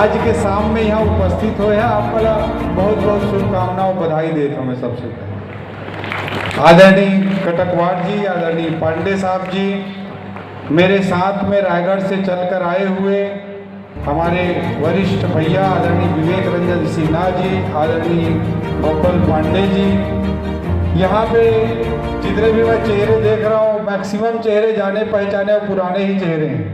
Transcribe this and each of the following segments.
आज के शाम में यहाँ उपस्थित हुए हैं, आपका बहुत बहुत शुभकामनाओं बधाई देता हूँ मैं सबसे पहले। आदरणीय कटकवाड़ जी, आदरणीय पांडे साहब जी, मेरे साथ में रायगढ़ से चलकर आए हुए हमारे वरिष्ठ भैया आदरणीय विवेक रंजन सिन्हा जी, आदरणीय गोपाल पांडे जी, यहाँ पे जितने भी मैं चेहरे देख रहा हूँ मैक्सिमम चेहरे जाने पहचाने और पुराने ही चेहरे हैं।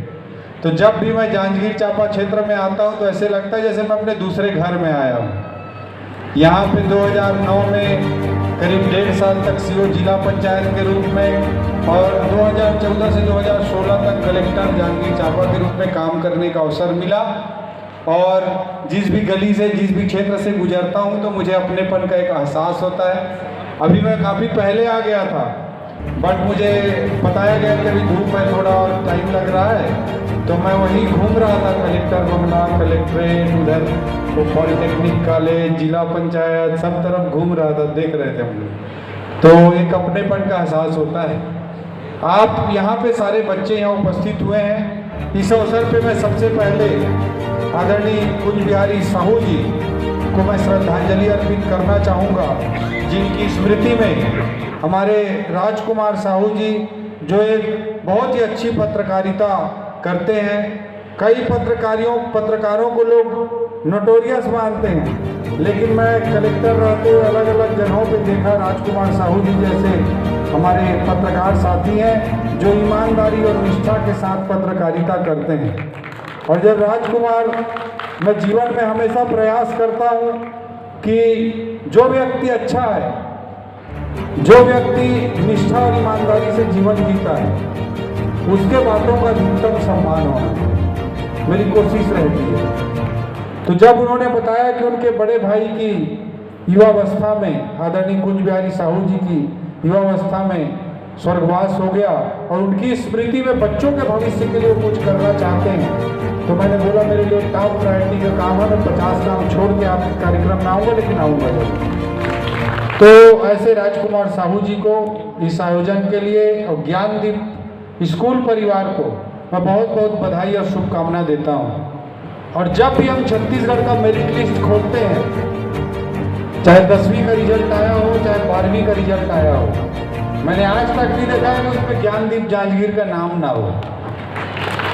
तो जब भी मैं जांजगीर चांपा क्षेत्र में आता हूँ तो ऐसे लगता है जैसे मैं अपने दूसरे घर में आया हूँ। यहाँ पे 2009 में करीब 1.5 साल तक सीओ जिला पंचायत के रूप में और 2014 से 2016 तक कलेक्टर जांजगीर चांपा के रूप में काम करने का अवसर मिला। और जिस भी गली से जिस भी क्षेत्र से गुजरता हूँ तो मुझे अपनेपन का एक एहसास होता है। अभी मैं काफ़ी पहले आ गया था, बट मुझे बताया गया कि अभी धूप है, थोड़ा और टाइम लग रहा है, तो मैं वहीं घूम रहा था, कलेक्टर बंगला, कलेक्ट्रेट, उधर तो पॉलिटेक्निक कॉलेज, जिला पंचायत, सब तरफ घूम रहा था, देख रहे थे हम लोग। तो एक अपनेपन का एहसास होता है। आप यहाँ पे सारे बच्चे यहाँ उपस्थित हुए हैं। इस अवसर पे मैं सबसे पहले आदरणीय कूच बिहारी साहू जी को मैं श्रद्धांजलि अर्पित करना चाहूँगा, जिनकी स्मृति में हमारे राजकुमार साहू जी जो एक बहुत ही अच्छी पत्रकारिता करते हैं। कई पत्रकारों को लोग नोटोरियस मानते हैं, लेकिन मैं कलेक्टर रहते हुए अलग अलग जगहों पे देखा राजकुमार साहू जी जैसे हमारे पत्रकार साथी हैं जो ईमानदारी और निष्ठा के साथ पत्रकारिता करते हैं। और जब राजकुमार, मैं जीवन में हमेशा प्रयास करता हूँ कि जो व्यक्ति अच्छा है, जो व्यक्ति निष्ठा और ईमानदारी से जीवन जीता है, उसके बातों का न्यूनतम सम्मान होना मेरी कोशिश रहती है। तो जब उन्होंने बताया कि उनके बड़े भाई की युवावस्था में, आदरणीय कूच बिहारी साहू जी की युवावस्था में स्वर्गवास हो गया और उनकी स्मृति में बच्चों के भविष्य के लिए कुछ करना चाहते हैं, तो मैंने बोला मेरे लिए टॉप प्रायोरिटी का काम है, मैं 50 काम छोड़ के आपके कार्यक्रम में आऊँगा, लेकिन आऊँगा जरूर। तो ऐसे राजकुमार साहू जी को इस आयोजन के लिए और ज्ञानदीप स्कूल परिवार को मैं बहुत बहुत बधाई और शुभकामना देता हूँ। और जब भी हम छत्तीसगढ़ का मेरिट लिस्ट खोलते हैं, चाहे 10वीं का रिजल्ट आया हो, चाहे 12वीं का रिजल्ट आया हो, मैंने आज तक नहीं देखा है कि उसमें ज्ञानदीप जांजगीर का नाम ना हो।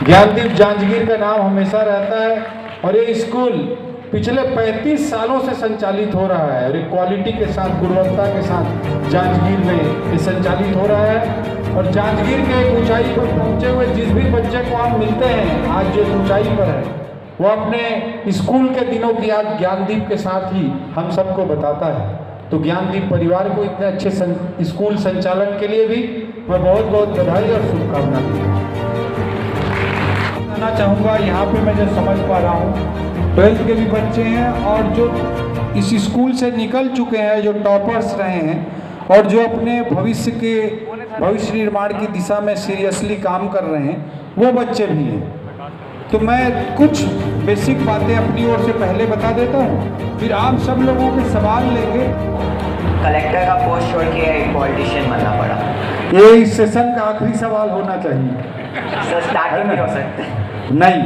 ज्ञानदीप जांजगीर का नाम हमेशा रहता है। और ये स्कूल पिछले 35 सालों से संचालित हो रहा है और एक क्वालिटी के साथ, गुणवत्ता के साथ जांजगीर में ये संचालित हो रहा है। और जांजगीर के एक ऊंचाई पर पहुंचे हुए जिस भी बच्चे को हम मिलते हैं आज जो ऊंचाई पर है, वो अपने स्कूल के दिनों की याद ज्ञानदीप के साथ ही हम सबको बताता है। तो ज्ञानदीप परिवार को इतने अच्छे स्कूल संचालन के लिए भी मैं बहुत बहुत बधाई और शुभकामना देना चाहूँगा। यहाँ पे मैं जो समझ पा रहा हूँ 12th के भी बच्चे हैं और जो इस स्कूल से निकल चुके हैं, जो टॉपर्स रहे हैं और जो अपने भविष्य निर्माण की दिशा में सीरियसली काम कर रहे हैं, वो बच्चे भी हैं। तो मैं कुछ बेसिक बातें अपनी ओर से पहले बता देता हूँ, फिर आप सब लोगों के सवाल लेंगे। कलेक्टर का पोस्ट छोड़ के एक पॉलिटिशियन बनना पड़ा। ये इस सेशन का आखिरी सवाल होना चाहिए। सर स्टार्टिंग भी हो सकता है। नहीं,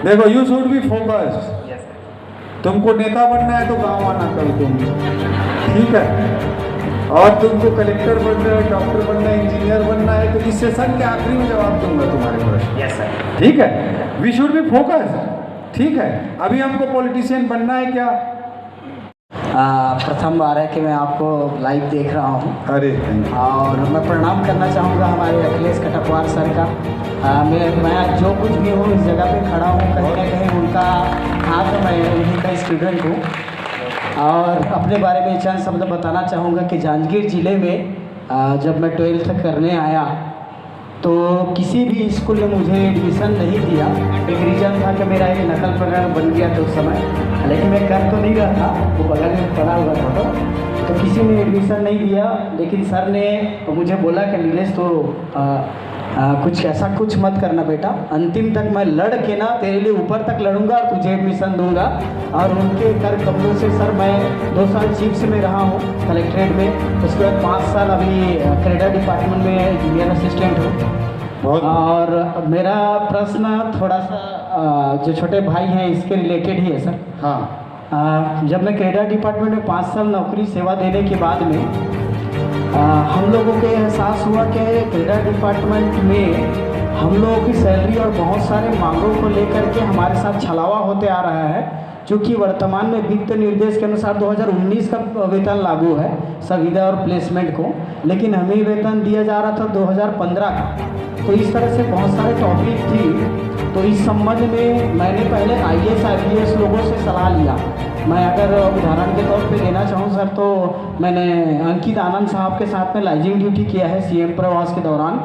देखो, यू शुड बी फोकस्ड। तुमको नेता बनना है तो गाँव आना कल तुम, ठीक है? और तुमको कलेक्टर बनना है, डॉक्टर बनना है, इंजीनियर बनना है, तो इस सेशन के आखिरी में जवाब दूंगा तुम्हारे प्रश्न। Yes sir. ठीक है, वी शुड बी फोकस्ड। ठीक है, अभी हमको पॉलिटिशियन बनना है क्या? प्रथम बार है कि मैं आपको लाइव देख रहा हूँ। अरे और मैं प्रणाम करना चाहूँगा हमारे अखिलेश कटकवाड़ सर का। मैं जो कुछ भी हूँ इस जगह पे खड़ा हूँ, कहीं ना कहीं उनका हाथ, मैं उन्हीं का स्टूडेंट हूँ। और अपने बारे में चंद शब्द बताना चाहूँगा कि जांजगीर ज़िले में जब मैं 12th करने आया तो किसी भी स्कूल ने मुझे एडमिशन नहीं दिया। एक रीज़न था कि मेरा एक नकल प्रकरण बन गया था उस समय, लेकिन मैं कर तो नहीं रहा था, वो बगल में पड़ा हुआ था, तो किसी ने एडमिशन नहीं दिया। लेकिन सर ने मुझे बोला कि नीलेश तो कुछ ऐसा कुछ मत करना बेटा, अंतिम तक मैं लड़ के ना तेरे लिए ऊपर तक लड़ूंगा और तुझे एडमिशन दूंगा। और उनके कर कमलों से सर मैं 2 साल चीफ्स में रहा हूँ कलेक्ट्रेट में, उसके बाद 5 साल अभी क्रेडिट डिपार्टमेंट में जूनियर असिस्टेंट हूँ। और मेरा प्रश्न थोड़ा सा जो छोटे भाई हैं इसके रिलेटेड ही है सर। हाँ। जब मैं क्रेडा डिपार्टमेंट में 5 साल नौकरी सेवा देने के बाद में हम लोगों को एहसास हुआ कि क्रेडा डिपार्टमेंट में हम लोगों की सैलरी और बहुत सारे मांगों को लेकर के हमारे साथ छलावा होते आ रहा है। चूँकि वर्तमान में वित्त निर्देश के अनुसार 2019 का वेतन लागू है संविदा और प्लेसमेंट को, लेकिन हमें वेतन दिया जा रहा था 2015 का। तो इस तरह से बहुत सारे टॉपिक थी। तो इस संबंध में मैंने पहले IAS IPS लोगों से सलाह लिया। मैं अगर उदाहरण के तौर पे देना चाहूँ सर, तो मैंने अंकित आनंद साहब के साथ में लाइजिंग ड्यूटी किया है CM प्रवास के दौरान।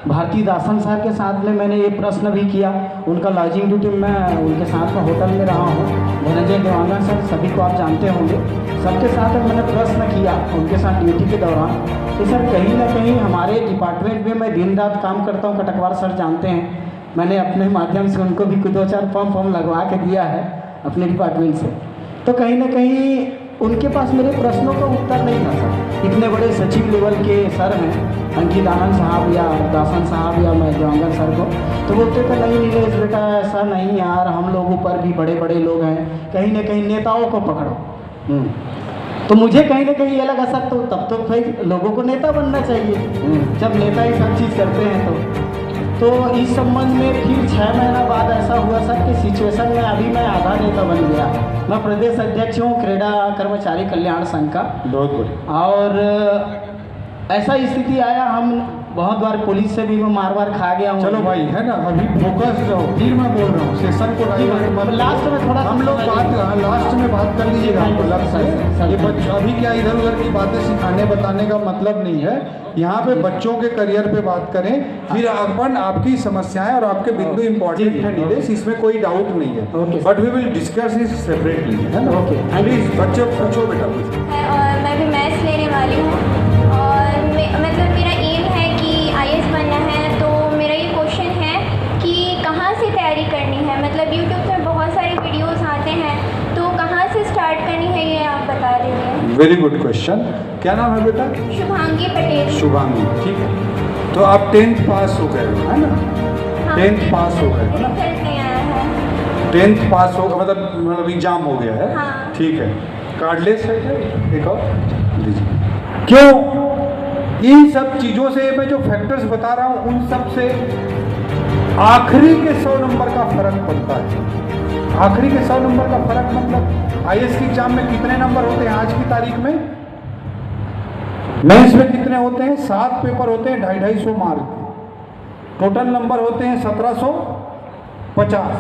भारती दासन सर के साथ में मैंने ये प्रश्न भी किया, उनका लॉजिंग ड्यूटी मैं उनके साथ में होटल में रहा हूँ। धनंजय देवांगन सर सभी को आप जानते होंगे, सबके साथ में मैंने प्रश्न किया उनके साथ ड्यूटी के दौरान कि सर कहीं ना कहीं हमारे डिपार्टमेंट में मैं दिन रात काम करता हूँ। कटकवार सर जानते हैं, मैंने अपने माध्यम से उनको भी 2-4 फॉर्म लगवा के दिया है अपने डिपार्टमेंट से। तो कहीं ना कहीं उनके पास मेरे प्रश्नों का उत्तर नहीं था सर। इतने बड़े सचिव लेवल के सर हैं अंकित आनंद साहब या दासन साहब या मैं देवांगन सर को, तो बोलते थे नहीं नीलेश बेटा ऐसा नहीं यार, हम लोगों पर भी बड़े बड़े लोग हैं, कहीं ना कहीं नेताओं को पकड़ो। तो मुझे कहीं ना कहीं ये लगा सर तो तब तो भाई लोगों को नेता बनना चाहिए जब नेता ही सब चीज़ करते हैं। तो इस संबंध में फिर 6 महीना बाद ऐसा हुआ सर कि सिचुएशन में अभी मैं आधा नेता बन गया। मैं प्रदेश अध्यक्ष हूँ क्रेडा कर्मचारी कल्याण संघ का। बहुत बढ़िया। और ऐसा स्थिति आया, हम बहुत बार पुलिस से भी मैं मार खा गया हूँ। चलो भाई है ना, अभी फोकस रहो। फिर मैं बोल रहा हूँ सेशन को लास्ट में थोड़ा हम लोग लास्ट में बात कर लीजिएगा आपको लग से। ये अभी क्या इधर उधर की बातें सिखाने बताने का मतलब नहीं है। यहाँ पे बच्चों के करियर पे बात करें, फिर अपन आपकी समस्याएं और आपके बिंदु इम्पोर्टेंट है नीलेश, इसमें कोई डाउट नहीं है। But we will discuss it separately, है ना। ओके प्लीज बच्चों पूछो बेटा। और मैं भी मैथ्स लेने वाली हूँ और मतलब मेरा एम है कि IAS बनना है। तो मेरा ये क्वेश्चन है कि कहाँ से तैयारी करनी है, मतलब यूट्यूब पर बहुत सारे वीडियोस आते हैं, तो कहाँ से स्टार्ट करनी है ये आप बता दीजिए। Very good question. क्या नाम है बेटा? शुभांगी पटेल। शुभांगी, ठीक है। तो आप 10th पास हो गए है ना? हाँ, 10th पास हो गए। रिजल्ट नहीं आया है। 10th पास हो मतलब एग्जाम हो गया है। हाँ। ठीक है। कार्डलेस है क्या? एक और दीजिए। क्यों? इन सब चीज़ों से मैं जो फैक्टर्स बता रहा हूँ उन सब से आखिरी के 100 नंबर का फर्क पड़ता है। आखिरी के 100 नंबर का फर्क मतलब IAS के एग्जाम में कितने नंबर होते हैं आज की तारीख में? मेंस में कितने होते हैं? 7 पेपर होते हैं 250-250 मार्क के। टोटल नंबर होते हैं 1750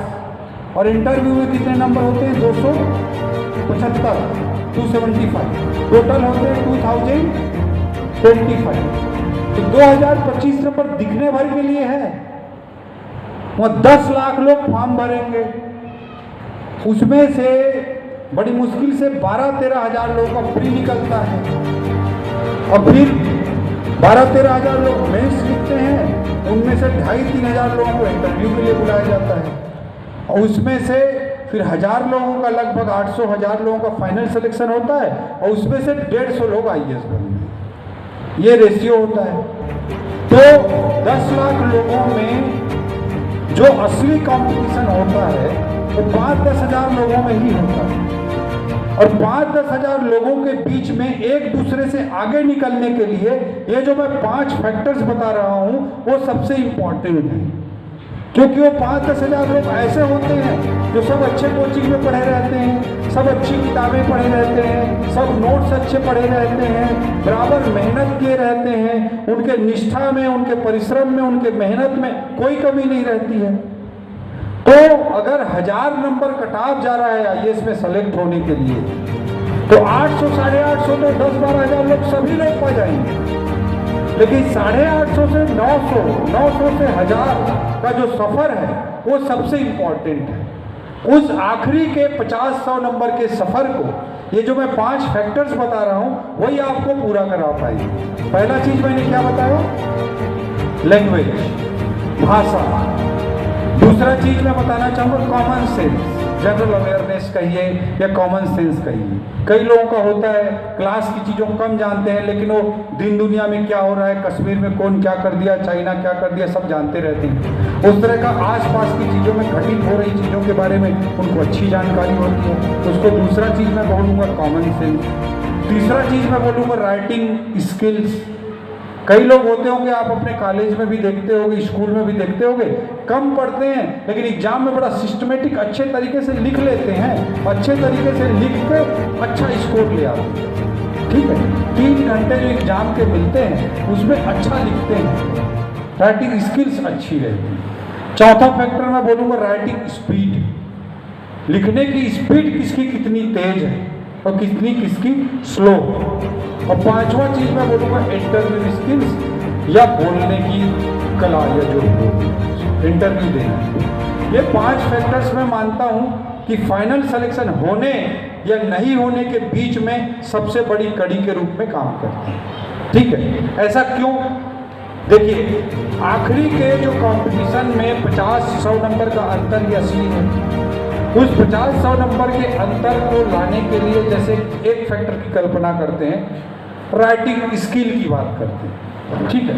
और इंटरव्यू में कितने नंबर होते हैं? 275, 275। टोटल होते हैं 2025। तो 2025 नंबर दिखने भर के लिए है। वहाँ 10 लाख लोग फॉर्म भरेंगे, उसमें से बड़ी मुश्किल से 12-13 हज़ार लोगों का प्री निकलता है और फिर 12-13 हज़ार लोग मेंस लिखते हैं, उनमें से 2,500-3 हज़ार लोगों को इंटरव्यू के लिए बुलाया जाता है और उसमें से फिर 1000 लोगों का लगभग 800-1000 लोगों का फाइनल सिलेक्शन होता है और उसमें से 150 लोग IAS बनते हैं। ये रेशियो होता है। तो 10 लाख लोगों में जो असली कंपटीशन होता है वो 5-10 हज़ार लोगों में ही होता है और 5-10 हज़ार लोगों के बीच में एक दूसरे से आगे निकलने के लिए ये जो मैं 5 फैक्टर्स बता रहा हूँ वो सबसे इम्पोर्टेंट है। क्योंकि वो 5-10 हज़ार लोग ऐसे होते हैं जो सब अच्छे कोचिंग में पढ़े रहते हैं, सब अच्छी किताबें पढ़े रहते हैं, सब नोट्स अच्छे पढ़े रहते हैं, बराबर मेहनत किए रहते हैं, उनके निष्ठा में, उनके परिश्रम में, उनके मेहनत में कोई कमी नहीं रहती है। तो अगर 1000 नंबर कट ऑफ जा रहा है IAS में सेलेक्ट होने के लिए तो 800, 850 तो 10-12 हज़ार लोग सभी लोग पा जाएंगे। लेकिन 850 से 900, 900 से 1000 का जो सफ़र है वो सबसे इम्पोर्टेंट है। उस आखिरी के 50-100 नंबर के सफ़र को ये जो मैं 5 फैक्टर्स बता रहा हूँ वही आपको पूरा करा पाएगी। पहला चीज़ मैंने क्या बताया? लैंग्वेज, भाषा। दूसरा चीज़ मैं बताना चाहूँगा कॉमन सेंस। जनरल अवेयरनेस कहिए या कॉमन सेंस कहिए। कई लोगों का होता है क्लास की चीज़ों को कम जानते हैं, लेकिन वो दिन दुनिया में क्या हो रहा है, कश्मीर में कौन क्या कर दिया, चाइना क्या कर दिया, सब जानते रहते हैं। उस तरह का आसपास की चीज़ों में घटित हो रही चीज़ों के बारे में उनको अच्छी जानकारी होती है। उसको दूसरा चीज़ मैं बोलूँगा कॉमन सेंस। तीसरा चीज़ मैं बोलूँगा राइटिंग स्किल्स। कई लोग होते होंगे, आप अपने कॉलेज में भी देखते होंगे, स्कूल में भी देखते होंगे, कम पढ़ते हैं लेकिन एग्जाम में बड़ा सिस्टमेटिक अच्छे तरीके से लिख लेते हैं, अच्छे तरीके से लिख के अच्छा स्कोर ले आते हैं। ठीक है, 3 घंटे जो एग्जाम के मिलते हैं उसमें अच्छा लिखते हैं, राइटिंग स्किल्स अच्छी रहती है। चौथा फैक्टर मैं बोलूँगा राइटिंग स्पीड। लिखने की स्पीड किसकी कितनी तेज है और कितनी किसकी स्लो। और पांचवा चीज मैं बोलूँगा इंटरव्यू स्किल्स या बोलने की कला, या जो इंटरव्यू देना। ये 5 फैक्टर्स मैं मानता हूँ कि फाइनल सिलेक्शन होने या नहीं होने के बीच में सबसे बड़ी कड़ी के रूप में काम करते हैं। ठीक है, ऐसा क्यों? देखिए, आखिरी के जो कंपटीशन में 50-100 नंबर का अंतर ही असली है। उस 50-100 नंबर के अंतर को लाने के लिए जैसे एक फैक्टर की कल्पना करते हैं, राइटिंग स्किल की बात करते हैं। ठीक है,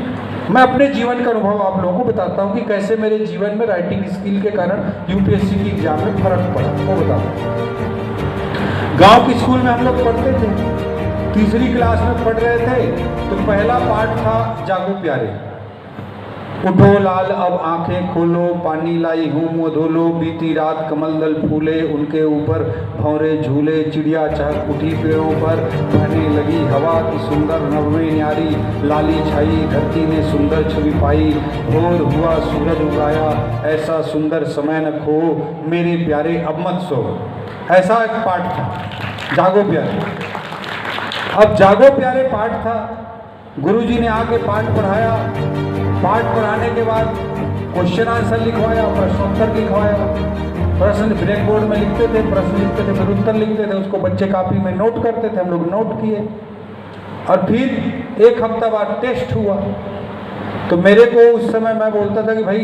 मैं अपने जीवन का अनुभव आप लोगों को बताता हूँ कि कैसे मेरे जीवन में राइटिंग स्किल के कारण यूपीएससी की एग्जाम में फर्क पड़ा, वो बताता हूँ। गांव के स्कूल में हम लोग पढ़ते थे, तीसरी क्लास में पढ़ रहे थे, तो पहला पाठ था जागो प्यारे। उठो लाल अब आंखें खोलो, पानी लाई हूँ मुँह धोलो, बीती रात कमल दल फूले, उनके ऊपर भौरे झूले, चिड़िया चहक उठी पेड़ों पर, बहने लगी हवा की सुंदर नवमे न्यारी, लाली छाई धरती ने सुंदर छवि पाई, भोर हुआ सूरज उगाया, ऐसा सुंदर समय न खो, मेरे प्यारे अब मत सो। ऐसा एक पाठ था, जागो प्यारे। अब जागो प्यारे पाठ था, गुरुजी ने आके पाठ पढ़ाया। पाठ पढ़ाने के बाद क्वेश्चन आंसर लिखवाया, प्रश्नोत्तर लिखवाया। प्रश्न ब्लैक बोर्ड में लिखते थे, प्रश्न लिखते थे, फिर उत्तर लिखते थे, उसको बच्चे कॉपी में नोट करते थे, हम लोग नोट किए। और फिर 1 हफ्ता बाद टेस्ट हुआ। तो मेरे को उस समय मैं बोलता था कि भाई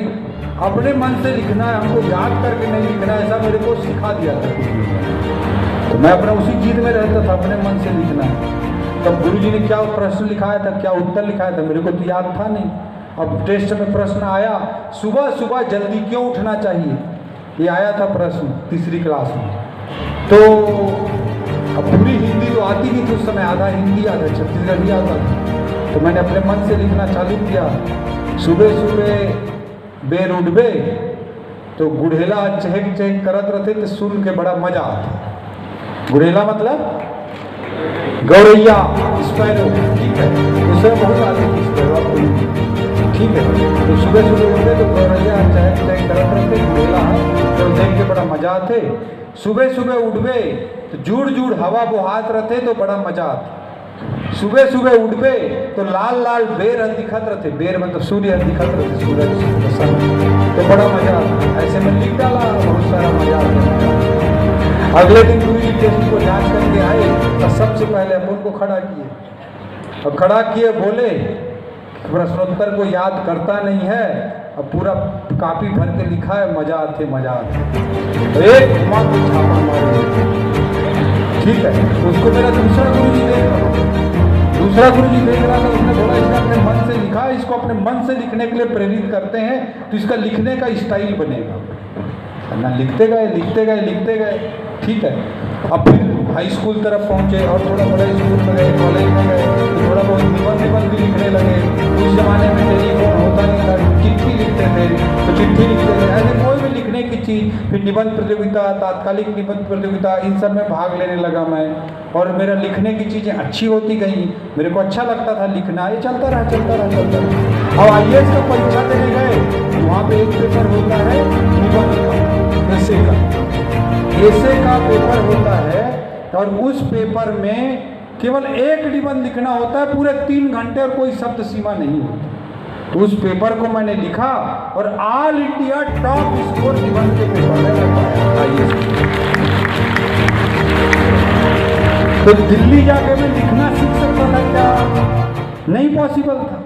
अपने मन से लिखना है, हमको याद करके नहीं लिखना, ऐसा मेरे को सिखा दिया था। तो मैं अपना उसी जिद में रहता था, अपने मन से लिखना है। तब गुरुजी ने क्या प्रश्न लिखाया था, क्या उत्तर लिखाया था, मेरे को तो याद था नहीं। अब टेस्ट में प्रश्न आया, सुबह सुबह जल्दी क्यों उठना चाहिए, ये आया था प्रश्न तीसरी क्लास में। तो अब पूरी हिंदी तो आती नहीं थी उस समय, आधा हिंदी आधा छत्तीसगढ़ी आता था। तो मैंने अपने मन से लिखना चालू किया। सुबह सुबह बेर उठबे तो गुड़ेला चहक चहक करत रहते, तो सुन के बड़ा मजा आता। गुड़ेला मतलब गौरैया, स्पैरो। ठीक है, उसमें बहुत आदमी स्पैरो, ठीक है। तो सुबह सुबह उठते तो गौरैया चहक चहक करत रहते, गुड़ेला है तो देख के बड़ा मजा आते। सुबह सुबह उठबे तो जुड़ जुड़ हवा बुहात रहते, तो बड़ा मजा आता। सुबह सुबह उठबे तो लाल लाल बेर दिखत रहते, बेर मतलब सूर्य दिखत रहते, सूरज सन, तो बड़ा मजा आता। ऐसे में लिख डाला, बहुत सारा मजा आता। अगले दिन गुरु जी टेस्ट को जांच करके आए, तो सबसे पहले अपन को खड़ा किए, और खड़ा किए बोले प्रश्नोत्तर को याद करता नहीं है, अब पूरा कॉपी भर के लिखा है, मजा आते मजा आते। तो एक घुमा को छापा मारे। ठीक है, उसको मेरा दूसरा गुरु जी देख रहा था, दूसरा गुरु जी देख रहा था, उसने बोला इसने अपने मन से लिखा है, इसको अपने मन से लिखने के लिए प्रेरित करते हैं तो इसका लिखने का स्टाइल बनेगा। ना लिखते गए लिखते गए लिखते गए। ठीक है, अब फिर हाई स्कूल तरफ पहुँचे और थोड़ा बड़ा स्कूल में गए, कॉलेज में गए, तो थोड़ा बहुत निबंध भी लिखने लगे। उस जमाने में टेलीफोन होता नहीं था, चिट्ठी लिखते थे, तो चिट्ठी लिखते थे, ऐसे कोई भी लिखने की चीज़। फिर निबंध प्रतियोगिता, तात्कालिक निबंध प्रतियोगिता, इन सब में भाग लेने लगा मैं, और मेरा लिखने की चीज़ें अच्छी होती गई, मेरे को अच्छा लगता था लिखना। ये चलता रहा चलता रहा चलता रहा। अब IAS का परीक्षा देने गए, वहाँ पे एक पेपर होता है निबंध का, ऐसे का पेपर होता है, और उस पेपर में केवल एक निबंध लिखना होता है, पूरे 3 घंटे, और कोई शब्द सीमा नहीं होती। तो उस पेपर को मैंने लिखा और ऑल इंडिया टॉप स्कोर निबंध के पेपर में मैं पाया। तो दिल्ली जाके मैं लिखना सीख सकता था क्या? नहीं पॉसिबल था।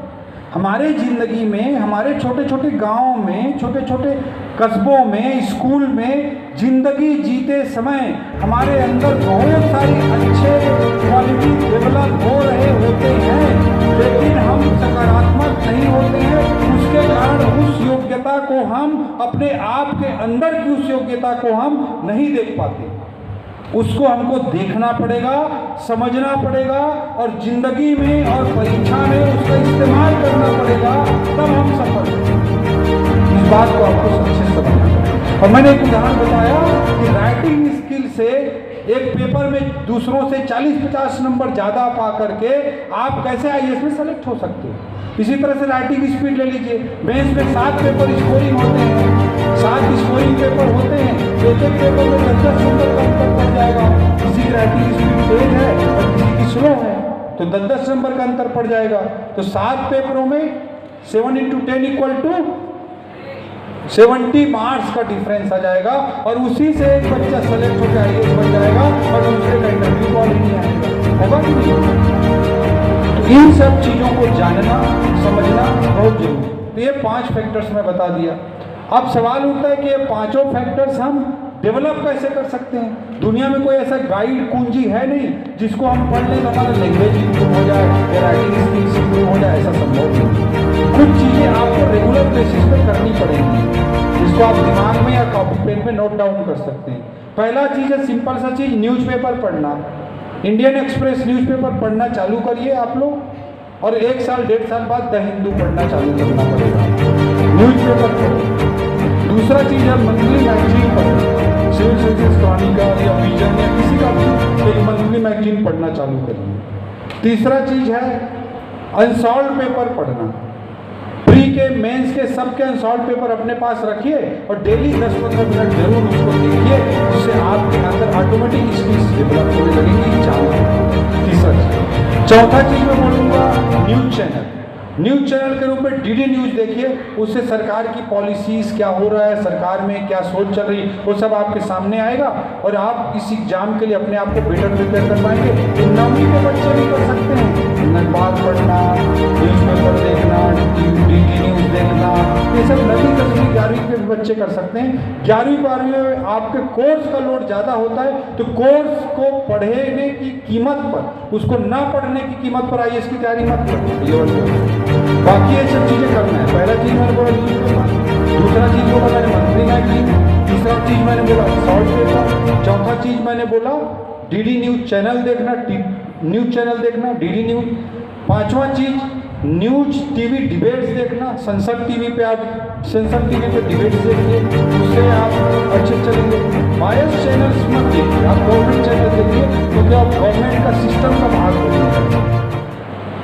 हमारे ज़िंदगी में, हमारे छोटे छोटे गाँव में, छोटे छोटे कस्बों में, स्कूल में ज़िंदगी जीते समय हमारे अंदर बहुत सारी अच्छे क्वालिटी डेवलप हो रहे होते हैं, लेकिन हम सकारात्मक नहीं होते हैं। उसके कारण उस योग्यता को हम, अपने आप के अंदर की उस योग्यता को हम नहीं देख पाते। उसको हमको देखना पड़ेगा, समझना पड़ेगा और जिंदगी में और परीक्षा में उसका इस्तेमाल करना पड़ेगा, तब हम सफल होंगे। इस बात को आपको अच्छे से समझना पड़ेगा। और मैंने एक उदाहरण बताया कि राइटिंग स्किल से एक पेपर में दूसरों से 40-50 नंबर ज़्यादा पा करके आप कैसे IAS में सेलेक्ट हो सकते हो। इसी तरह से राइटिंग स्पीड ले लीजिए, मेंस में 7 पेपर स्कोरिंग होते हैं, 7 स्कोरिंग पेपर होते हैं, एक एक पेपर में 10-10 नंबर का अंतर पड़ जाएगा। किसी की राइटिंग स्पीड तेज है और किसी की स्लो है, तो 10-10 नंबर का अंतर पड़ जाएगा। तो 7 पेपरों में 7 × 10 = 70 मार्क्स का डिफरेंस आ जाएगा और उसी से एक बच्चा सेलेक्ट होकर IAS बन जाएगा और दूसरे का इंटरव्यू कॉल ही नहीं आएगा। होगा कि नहीं? इन सब चीज़ों को जानना, समझना बहुत जरूरी है। तो ये 5 फैक्टर्स मैं बता दिया। अब सवाल उठता है कि ये 5 फैक्टर्स हम डेवलप कैसे कर सकते हैं। दुनिया में कोई ऐसा गाइड कुंजी है नहीं जिसको हम पढ़ लें तो हमारा लैंग्वेज इंप्रूव हो जाए या राइटिंग स्किल्स इंप्रूव हो जाए, ऐसा संभव नहीं। कुछ चीज़ें आपको रेगुलर बेसिस पे करनी पड़ेंगी, जिसको आप दिमाग में या कॉपी पेन में नोट डाउन कर सकते हैं। पहला चीज़ है, सिंपल सा चीज़, न्यूज़पेपर पढ़ना। इंडियन एक्सप्रेस न्यूज़पेपर पढ़ना चालू करिए आप लोग, और 1 साल 1.5 साल बाद द हिंदू पढ़ना चालू करना पड़ेगा। न्यूज़पेपर पढ़ो। दूसरा चीज़ है मंथली मैगजीन पढ़ना, सिविल सर्विसेज क्रॉनिकल या विजन या किसी का भी एक मंथली मैगजीन पढ़ना चालू करिए। तीसरा चीज़ है अनसॉल्व पेपर पढ़ना। प्री के, मेंस के, सबके अनसॉल्व पेपर अपने पास रखिए और डेली 10-15 मिनट जरूर उसको देखिए, जिससे आपके अंदर ऑटोमेटिक स्किल्स डेवलप होने लगेंगी। तीसरा चीज। चौथा चीज मैं बोलूँगा न्यूज़ चैनल। न्यूज़ चैनल के रूप में DD न्यूज़ देखिए, उससे सरकार की पॉलिसीज़ क्या हो रहा है, सरकार में क्या सोच चल रही है, वो सब आपके सामने आएगा और आप इस एग्जाम के लिए अपने आप को बेटर प्रिपेयर कर पाएंगे। तो 9वीं के बच्चे भी कर सकते हैं, अखबार पढ़ना, न्यूज़पेपर देखना, DD न्यूज़ देखना, ये सब 9वीं 10वीं 11वीं के भी बच्चे कर सकते हैं। 11वीं 12वीं में आपके कोर्स का लोड ज़्यादा होता है, तो कोर्स को पढ़ने की कीमत पर, उसको ना पढ़ने की कीमत पर IAS की तैयारी मत करो। बाकी ये सब चीज़ें करना है। पहला चीज़ मैंने बोला न्यूज़पेपर, दूसरा चीज़ बोला मैंने मंथली मैगजीन, तीसरा चीज़ मैंने बोला सॉल्व पेपर, चौथा चीज़ मैंने बोला DD न्यूज़ चैनल देखना, न्यूज़ चैनल देखना, DD न्यूज़। पांचवा चीज़ न्यूज़ TV डिबेट्स देखना। संसद TV पे आप, संसद TV पे डिबेट्स देखिए, उससे आप अच्छे चलेंगे। बायस चैनल्स मत देखिए, आप गवर्नमेंट चैनल देखिए, क्योंकि आप गवर्नमेंट का सिस्टम का भाग होते हैं।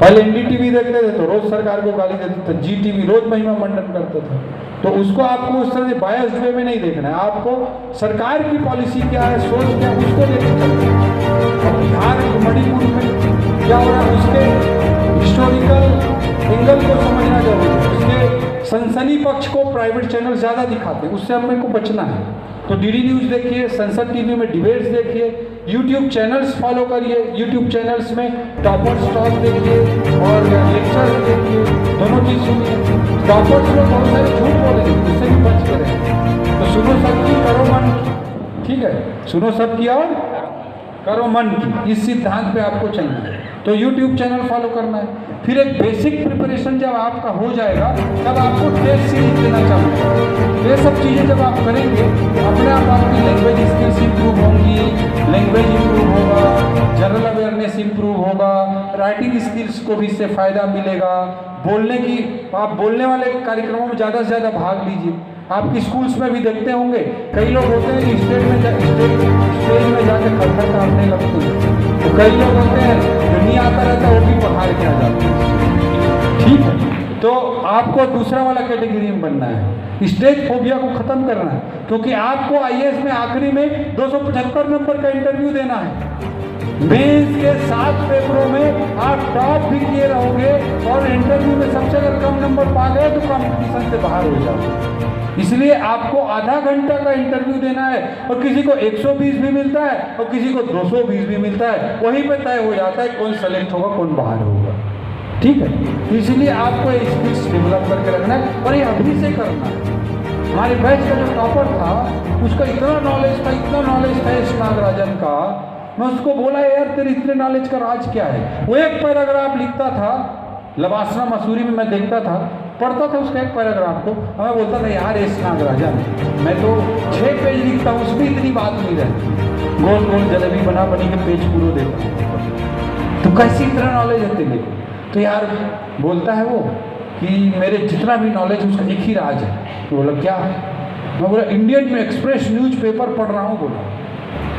पहले NDTV देखते थे तो रोज सरकार को गाली देते थे, GTV रोज महिमा मंडन करते थे, तो उसको आपको उस तरह से बायस्ड वे में नहीं देखना है। आपको सरकार की पॉलिसी क्या है, सोच क्या है, उसको लेकर चलना है। अब बिहार, मणिपुर में क्या हो रहा है, उसके हिस्टोरिकल एंगल को समझना जरूरी है। उसके सनसनी पक्ष को प्राइवेट चैनल ज़्यादा दिखाते हैं, उससे हमें को बचना है। तो DD न्यूज़ देखिए, संसद TV में डिबेट्स देखिए, YouTube चैनल्स फॉलो करिए, YouTube चैनल्स में टॉपर्स टॉक देखिए और लेक्चर देखिए, दोनों चीज़ सुनिए। टॉपर्स लोग बहुत सारे झूठ बोलेंगे, उससे भी बच के रहें। तो सुनो सबकी, करो मन की, ठीक है, सुनो सबकी और करो मन की, इस सिद्धांत पे आपको चलना है। तो YouTube चैनल फॉलो करना है। फिर एक बेसिक प्रिपरेशन जब आपका हो जाएगा, तब आपको टेस्ट सीरीज देना चाहिए। ये सब चीज़ें जब आप करेंगे तो अपने आप आपकी लैंग्वेज स्किल्स इंप्रूव होंगी, लैंग्वेज इंप्रूव होगा, जनरल अवेयरनेस इंप्रूव होगा, राइटिंग स्किल्स को भी इससे फ़ायदा मिलेगा। बोलने की, आप बोलने वाले कार्यक्रमों में ज़्यादा से ज़्यादा भाग लीजिए। आपकी स्कूल्स में भी देखते होंगे, कई लोग होते हैं कि स्टेज में जाकर खड़खड़ काटने लगते हैं, तो कई लोग होते हैं जो नहीं आता रहता वो भी पढ़ा के आ जाते हैं। ठीक है, तो आपको दूसरा वाला कैटेगरी में बनना है, स्टेज फोबिया को ख़त्म करना है, क्योंकि आपको IAS में आखिरी में 275 नंबर का इंटरव्यू देना है। मेंस के 7 पेपरों में आप टॉप भी किए रहोगे और इंटरव्यू में सबसे अगर कम नंबर पा गए तो कॉम्पिटिशन से बाहर हो जाओगे। इसलिए आपको आधा घंटा का इंटरव्यू देना है, और किसी को 120 भी मिलता है और किसी को 220 भी मिलता है। वहीं पे तय हो जाता है कौन सेलेक्ट होगा, कौन बाहर होगा। ठीक है। इसलिए आपको ये स्किल्स डेवलप करके रखना है और ये अभी से करना है। हमारे बैच का जो टॉपर था उसका इतना नॉलेज था इस नागराजन का, मैं उसको बोला यार तेरे इतने नॉलेज का राज क्या है। वो एक पैराग्राफ लिखता था, लवासना मसूरी में मैं देखता था, पढ़ता था उसका एक पैराग्राफ को, मैं बोलता था यार एस नागराजन मैं तो 6 पेज लिखता हूँ उसमें इतनी बात नहीं रहती, गोल गोल जलेबी बना बनी के पेज पूरा देता तो कैसी इतना नॉलेज है तेरे को। तो यार बोलता है वो कि मेरे जितना भी नॉलेज उसका एक ही राज है। तो बोला क्या? मैं बोला इंडियन एक्सप्रेस न्यूज़पेपर पढ़ रहा हूँ।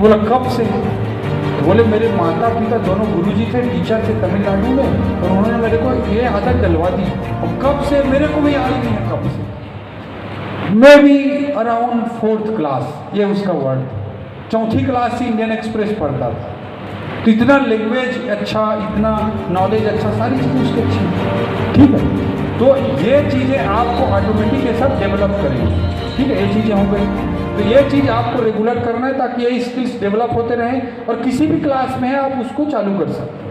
बोला कब से? तो बोले मेरे माता पिता दोनों गुरुजी थे, टीचर थे तमिलनाडु में, और उन्होंने मेरे को ये आदत डलवा दी। और कब से मेरे को भी याद नहीं है कब से, मैं भी अराउंड 4th क्लास, ये उसका वर्ड था, 4थी क्लास से इंडियन एक्सप्रेस पढ़ता था। तो इतना लैंग्वेज अच्छा, इतना नॉलेज अच्छा, सारी चीज़ें उसकी अच्छी, ठीक है। तो ये चीज़ें आपको ऑटोमेटिक ये सब डेवलप करेंगी, ठीक है। ये चीज़ें हो गई, तो ये चीज़ आपको रेगुलर करना है ताकि ये स्किल्स डेवलप होते रहें और किसी भी क्लास में है आप उसको चालू कर सकते हैं।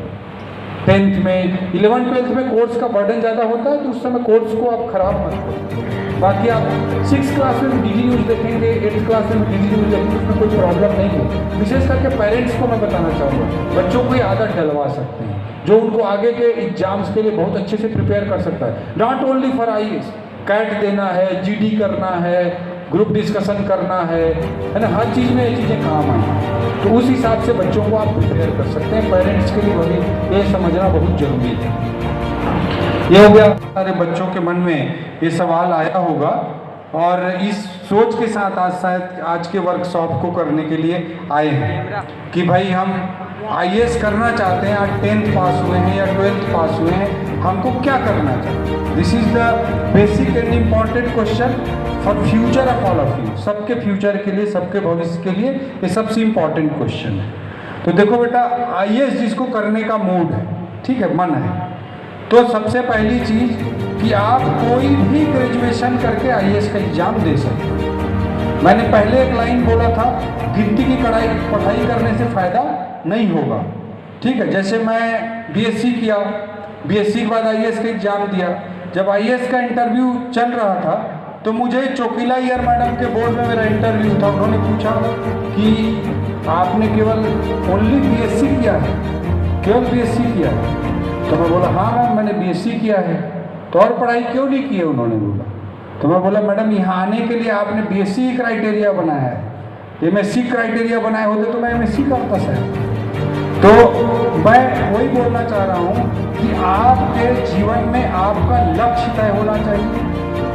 10th में 11th 12th में कोर्स का बर्डन ज़्यादा होता है तो उस समय कोर्स को आप खराब मत करो। बाकी आप 6th क्लास में डीडी न्यूज़ देखेंगे, 8th क्लास में डीडी न्यूज़ देखेंगे, उसमें कोई प्रॉब्लम नहीं है। विशेष करके पेरेंट्स को मैं बताना चाहूँगा, बच्चों को ये आदत डलवा सकते हैं जो उनको आगे के एग्जाम्स के लिए बहुत अच्छे से प्रिपेयर कर सकता है। Not only for IAS, CAT देना है, GD करना है, ग्रुप डिस्कशन करना है ना, हर चीज़ में ये चीज़ें काम आएँ। तो उस हिसाब से बच्चों को आप प्रिपेयर कर सकते हैं। पेरेंट्स के लिए भी ये समझना बहुत ज़रूरी है। ये हो गया, सारे बच्चों के मन में ये सवाल आया होगा और इस सोच के साथ आज शायद आज के वर्कशॉप को करने के लिए आए हैं कि भाई हम IAS करना चाहते हैं, आज 10th पास हुए हैं या 12th पास हुए हैं, हमको क्या करना चाहिए। This is the basic and important question for future of all of you. सबके फ्यूचर के लिए, सबके भविष्य के लिए ये सबसे इम्पॉर्टेंट क्वेश्चन है। तो देखो बेटा, IAS जिसको करने का मूड है, ठीक है, मन है, तो सबसे पहली चीज़ कि आप कोई भी ग्रेजुएशन करके IAS का एग्ज़ाम दे सकते हैं। मैंने पहले एक लाइन बोला था, गिनती की पढ़ाई करने से फ़ायदा नहीं होगा, ठीक है। जैसे मैं BSc किया, BSc के बाद IAS का एग्ज़ाम दिया। जब IAS का इंटरव्यू चल रहा था तो मुझे चोकीला अय्यर मैडम के बोर्ड में मेरा इंटरव्यू था। उन्होंने पूछा कि आपने केवल ओनली BSc किया है, केवल BSc किया है? तो मैं बोला हाँ मैम मैंने BSc किया है। तो और पढ़ाई क्यों नहीं की है उन्होंने बोला। तो मैं बोला मैडम यहाँ आने के लिए आपने BSc क्राइटेरिया बनाया है, MSc क्राइटेरिया बनाए होते तो मैं MSc करता सर। तो मैं वही बोलना चाह रहा हूँ कि आपके जीवन में आपका लक्ष्य तय होना चाहिए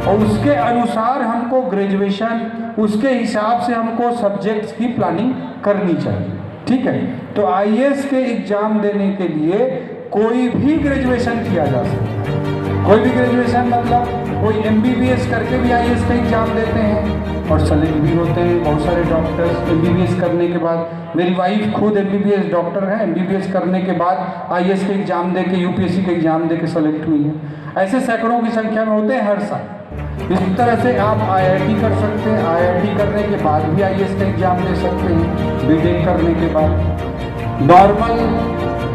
और उसके अनुसार हमको ग्रेजुएशन, उसके हिसाब से हमको सब्जेक्ट्स की प्लानिंग करनी चाहिए, ठीक है। तो IAS के एग्ज़ाम देने के लिए कोई भी ग्रेजुएशन किया जा सकता है। कोई भी ग्रेजुएशन मतलब कोई MBBS करके भी IAS का एग्ज़ाम देते हैं और सेलेक्ट भी होते हैं बहुत सारे डॉक्टर्स। MBBS करने के बाद, मेरी वाइफ खुद MBBS डॉक्टर है, MBBS करने के बाद IAS के एग्ज़ाम दे के, UPSC के एग्ज़ाम दे के सेलेक्ट हुई है। ऐसे सैकड़ों की संख्या में होते हैं हर साल। इस तरह से आप IIT कर सकते हैं, IIT करने के बाद भी IAS का एग्ज़ाम दे सकते हैं, BTech करने के बाद। नॉर्मल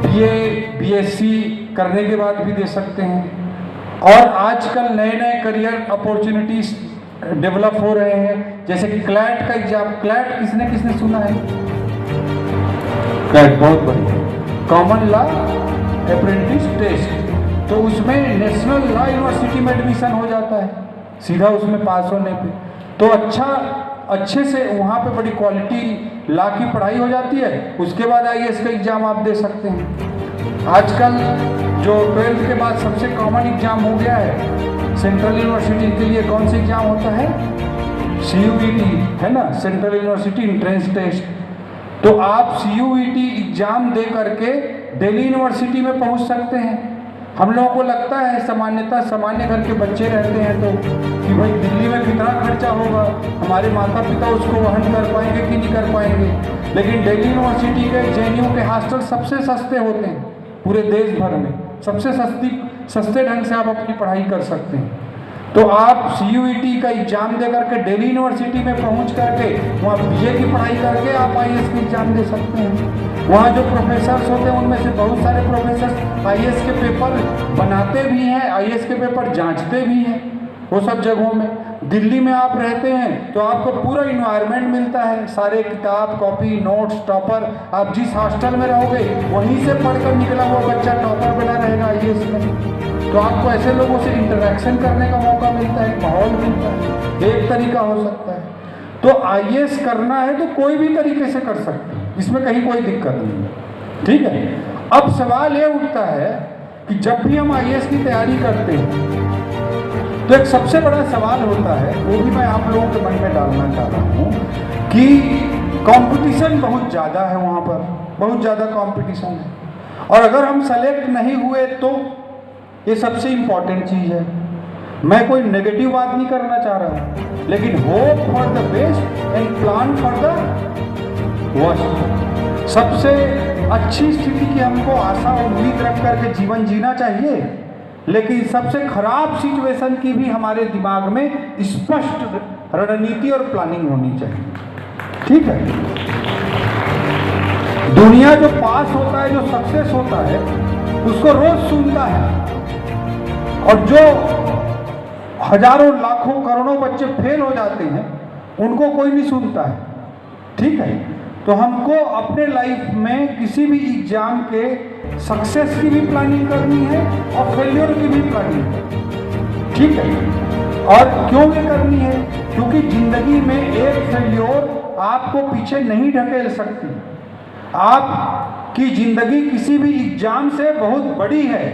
BA BSc करने के बाद भी दे सकते हैं। और आजकल नए नए करियर अपॉर्चुनिटीज़ डेवलप हो रहे हैं, जैसे कि क्लैट का एग्ज़ाम। क्लैट किसने किसने सुना है? क्लैट बहुत बढ़िया, कॉमन लॉ अप्रेंटिस टेस्ट। तो उसमें नेशनल लॉ यूनिवर्सिटी में एडमिशन हो जाता है सीधा उसमें पास होने पे। तो अच्छे से वहाँ पे बड़ी क्वालिटी लॉ की पढ़ाई हो जाती है। उसके बाद IAS का एग्ज़ाम आप दे सकते हैं। आजकल जो 12th के बाद सबसे कॉमन एग्ज़ाम हो गया है सेंट्रल यूनिवर्सिटी के लिए, कौन सा एग्ज़ाम होता है? CUET है ना, सेंट्रल यूनिवर्सिटी एंट्रेंस टेस्ट। तो आप CUET एग्ज़ाम दे करके दिल्ली यूनिवर्सिटी में पहुंच सकते हैं। हम लोगों को लगता है सामान्यतः सामान्य घर के बच्चे रहते हैं तो कि भाई दिल्ली में कितना खर्चा होगा, हमारे माता पिता उसको वहन कर पाएंगे कि नहीं कर पाएंगे। लेकिन दिल्ली यूनिवर्सिटी के JNU के हॉस्टल सबसे सस्ते होते हैं पूरे देश भर में, सबसे सस्ते ढंग से आप अपनी पढ़ाई कर सकते हैं। तो आप CUET का एग्जाम दे करके दिल्ली यूनिवर्सिटी में पहुंच करके वहाँ BA की पढ़ाई करके आप IAS के एग्जाम दे सकते हैं। वहाँ जो प्रोफेसर्स होते हैं उनमें से बहुत सारे प्रोफेसर IAS के पेपर बनाते भी हैं, IAS के पेपर जांचते भी हैं वो सब जगहों में। दिल्ली में आप रहते हैं तो आपको पूरा इन्वायरमेंट मिलता है, सारे किताब कॉपी नोट्स टॉपर। आप जिस हॉस्टल में रहोगे वहीं से पढ़कर निकला हुआ बच्चा टॉपर बना रहेगा IAS में। तो आपको ऐसे लोगों से इंटरेक्शन करने का मौका मिलता है, माहौल मिलता है, एक तरीका हो सकता है। तो IAS करना है तो कोई भी तरीके से कर सकते हैं, इसमें कहीं कोई दिक्कत नहीं है, ठीक है। अब सवाल ये उठता है कि जब भी हम IAS की तैयारी करते हैं तो एक सबसे बड़ा सवाल होता है, वो भी मैं आप लोगों के मन में डालना चाह रहा हूँ कि कंपटीशन बहुत ज़्यादा है, वहाँ पर बहुत ज़्यादा कंपटीशन है। और अगर हम सेलेक्ट नहीं हुए तो ये सबसे इम्पॉर्टेंट चीज़ है। मैं कोई नेगेटिव बात नहीं करना चाह रहा हूँ, लेकिन hope for the best and plan for the worst. सबसे अच्छी स्थिति की हमको आशा और उम्मीद रख करके जीवन जीना चाहिए, लेकिन सबसे खराब सिचुएशन की भी हमारे दिमाग में स्पष्ट रणनीति और प्लानिंग होनी चाहिए, ठीक है। दुनिया जो पास होता है, जो सक्सेस होता है, उसको रोज सुनता है, और जो हजारों लाखों करोड़ों बच्चे फेल हो जाते हैं उनको कोई नहीं सुनता है, ठीक है। तो हमको अपने लाइफ में किसी भी एग्जाम के सक्सेस की भी प्लानिंग करनी है और फेल्योर की भी प्लानिंग है, ठीक है। और क्यों ये करनी है? क्योंकि जिंदगी में एक फेल्योर आपको पीछे नहीं ढकेल सकती। आपकी जिंदगी किसी भी एग्जाम से बहुत बड़ी है,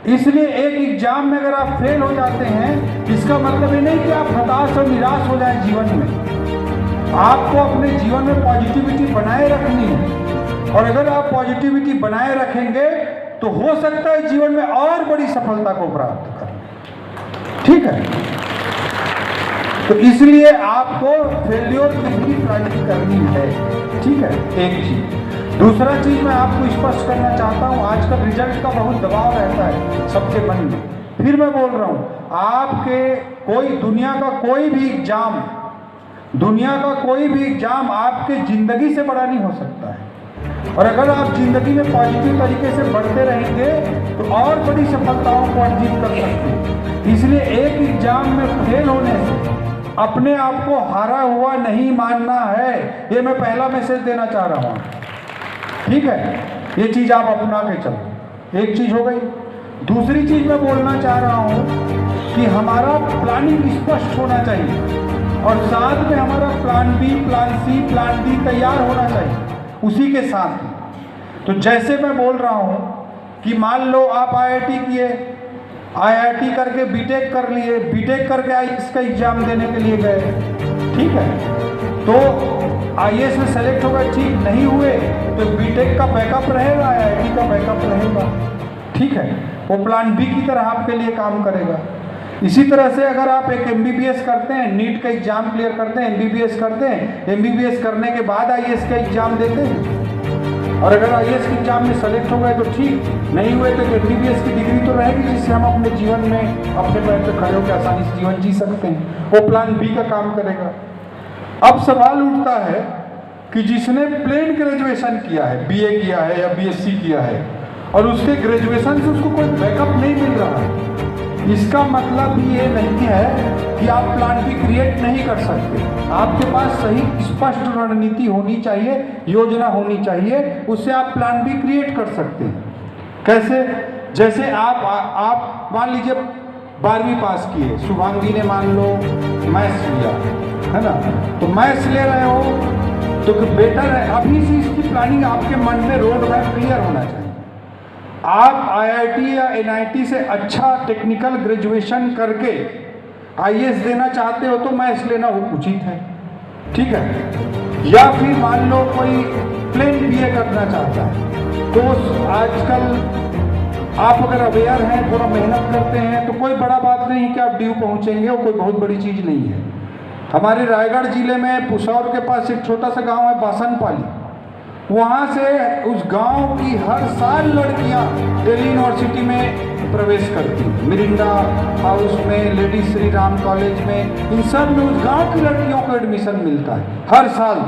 इसलिए एक एग्जाम में अगर आप फेल हो जाते हैं, इसका मतलब ये नहीं कि आप हताश और निराश हो जाए जीवन में। आपको अपने जीवन में पॉजिटिविटी बनाए रखनी है, और अगर आप पॉजिटिविटी बनाए रखेंगे तो हो सकता है जीवन में और बड़ी सफलता को प्राप्त करें, ठीक है। तो इसलिए आपको फेल्योर की भी प्लानिंग करनी है, ठीक है, एक चीज। दूसरा चीज मैं आपको स्पष्ट करना चाहता हूं, आजकल रिजल्ट का बहुत दबाव रहता है सबके मन में। फिर मैं बोल रहा हूं, आपके कोई दुनिया का कोई भी एग्जाम आपके जिंदगी से बड़ा नहीं हो सकता है। और अगर आप जिंदगी में पॉजिटिव तरीके से बढ़ते रहेंगे तो और बड़ी सफलताओं को अर्जित कर सकते हैं। इसलिए एक एग्जाम में फेल होने से अपने आप को हारा हुआ नहीं मानना है, ये मैं पहला मैसेज देना चाह रहा हूँ, ठीक है। ये चीज आप अपना के चलो, एक चीज हो गई। दूसरी चीज मैं बोलना चाह रहा हूँ कि हमारा प्लानिंग स्पष्ट होना चाहिए, और साथ में हमारा plan B, plan C, plan D तैयार होना चाहिए उसी के साथ ही। तो जैसे मैं बोल रहा हूँ कि मान लो आप IIT किए, IIT करके BTech कर लिए, BTech करके IAS का एग्जाम देने के लिए गए, ठीक है। तो IAS में सेलेक्ट होगा, ठीक नहीं हुए तो BTech का बैकअप रहेगा, IIT का बैकअप रहेगा, ठीक है। वो प्लान B की तरह आपके लिए काम करेगा। इसी तरह से अगर आप एक MBBS करते हैं, नीट का एग्जाम क्लियर करते हैं, MBBS करते हैं, MBBS करने के बाद IAS का एग्जाम देते हैं, और अगर IAS के एग्जाम में सेलेक्ट हो गए तो ठीक, नहीं हुए तो MBBS की डिग्री तो रहेगी जिससे हम अपने जीवन में अपने पैर पर खड़े होकर आसानी से जीवन जी सकते हैं। वो प्लान B का काम करेगा। अब सवाल उठता है कि जिसने प्लेन ग्रेजुएशन किया है, BA किया है या BSc किया है, और उसके ग्रेजुएशन से उसको कोई बैकअप नहीं मिल रहा है, इसका मतलब ये नहीं है कि आप प्लान B क्रिएट नहीं कर सकते। आपके पास सही स्पष्ट रणनीति होनी चाहिए, योजना होनी चाहिए, उससे आप प्लान B क्रिएट कर सकते हैं। कैसे? जैसे आप मान लीजिए 12वीं पास किए, शुभांगी ने मान लो मैथ्स लिया है ना, तो मैथ्स ले रहे हो तो बेटर है अभी से इसकी प्लानिंग आपके मन में रोड मैप क्लियर होना चाहिए। आप IIT या NIT से अच्छा टेक्निकल ग्रेजुएशन करके IAS देना चाहते हो तो मैथ्स लेना उचित है, ठीक है। या फिर मान लो कोई प्लेन BA करना चाहता है, तो आजकल आप अगर अवेयर हैं, थोड़ा मेहनत करते हैं, तो कोई बड़ा बात नहीं कि आप ड्यू पहुंचेंगे, वो कोई बहुत बड़ी चीज़ नहीं है। हमारे रायगढ़ जिले में पुसौर के पास एक छोटा सा गांव है बासनपाली, वहाँ से उस गांव की हर साल लड़कियाँ दिल्ली यूनिवर्सिटी में प्रवेश करती हैं। मिरिंडा हाउस में, लेडी श्री राम कॉलेज में, इन सब में उस गांव की लड़कियों को एडमिशन मिलता है हर साल।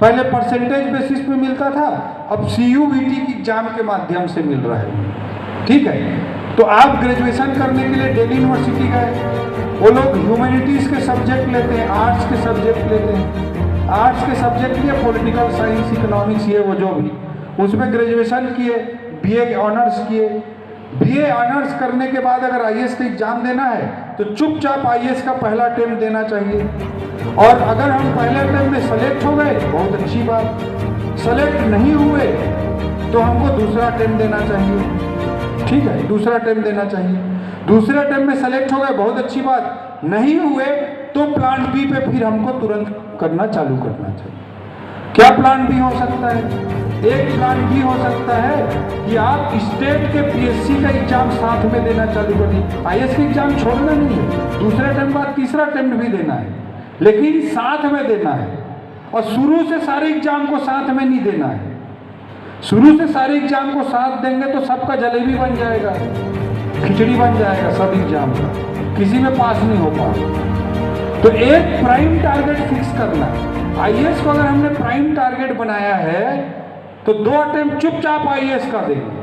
पहले परसेंटेज बेसिस पे मिलता था, अब CUBT की एग्जाम के माध्यम से मिल रहा है। ठीक है, तो आप ग्रेजुएशन करने के लिए दिल्ली यूनिवर्सिटी गए, वो लोग ह्यूमैनिटीज़ के सब्जेक्ट लेते हैं, आर्ट्स के सब्जेक्ट लेते हैं, आर्ट्स के सब्जेक्ट लिए पॉलिटिकल साइंस, इकोनॉमिक्स, ये वो जो भी, उसमें ग्रेजुएशन किए, BA ऑनर्स किए। BA ऑनर्स करने के बाद अगर IAS का एग्जाम देना है तो चुपचाप IAS का पहला अटेम्प्ट देना चाहिए, और अगर हम पहले अटेम्प्ट में सेलेक्ट हो गए बहुत अच्छी बात, सेलेक्ट नहीं हुए तो हमको दूसरा अटेम्प्ट देना चाहिए। ठीक है, दूसरा अटेम्प्ट देना चाहिए। दूसरे अटेम्प्ट में सेलेक्ट हो गए बहुत अच्छी बात, नहीं हुए तो प्लान B पे फिर हमको तुरंत करना चालू करना चाहिए। क्या प्लान B हो सकता है? एक प्लान B हो सकता है कि आप स्टेट के PSC का एग्जाम साथ में देना चालू कर दिए। IAS का एग्जाम छोड़ना नहीं है, दूसरे अटेम्प्ट बाद तीसरा अटेम्प्ट भी देना है, लेकिन साथ में देना है। और शुरू से सारे एग्जाम को साथ में नहीं देना है। शुरू से सारे एग्जाम को साथ देंगे तो सबका जलेबी बन जाएगा, खिचड़ी बन जाएगा सब एग्जाम का, किसी में पास नहीं हो पाएगा। तो एक प्राइम टारगेट फिक्स करना है। IAS को अगर हमने प्राइम टारगेट बनाया है तो 2 अटेम्प्ट चुपचाप IAS का देंगे,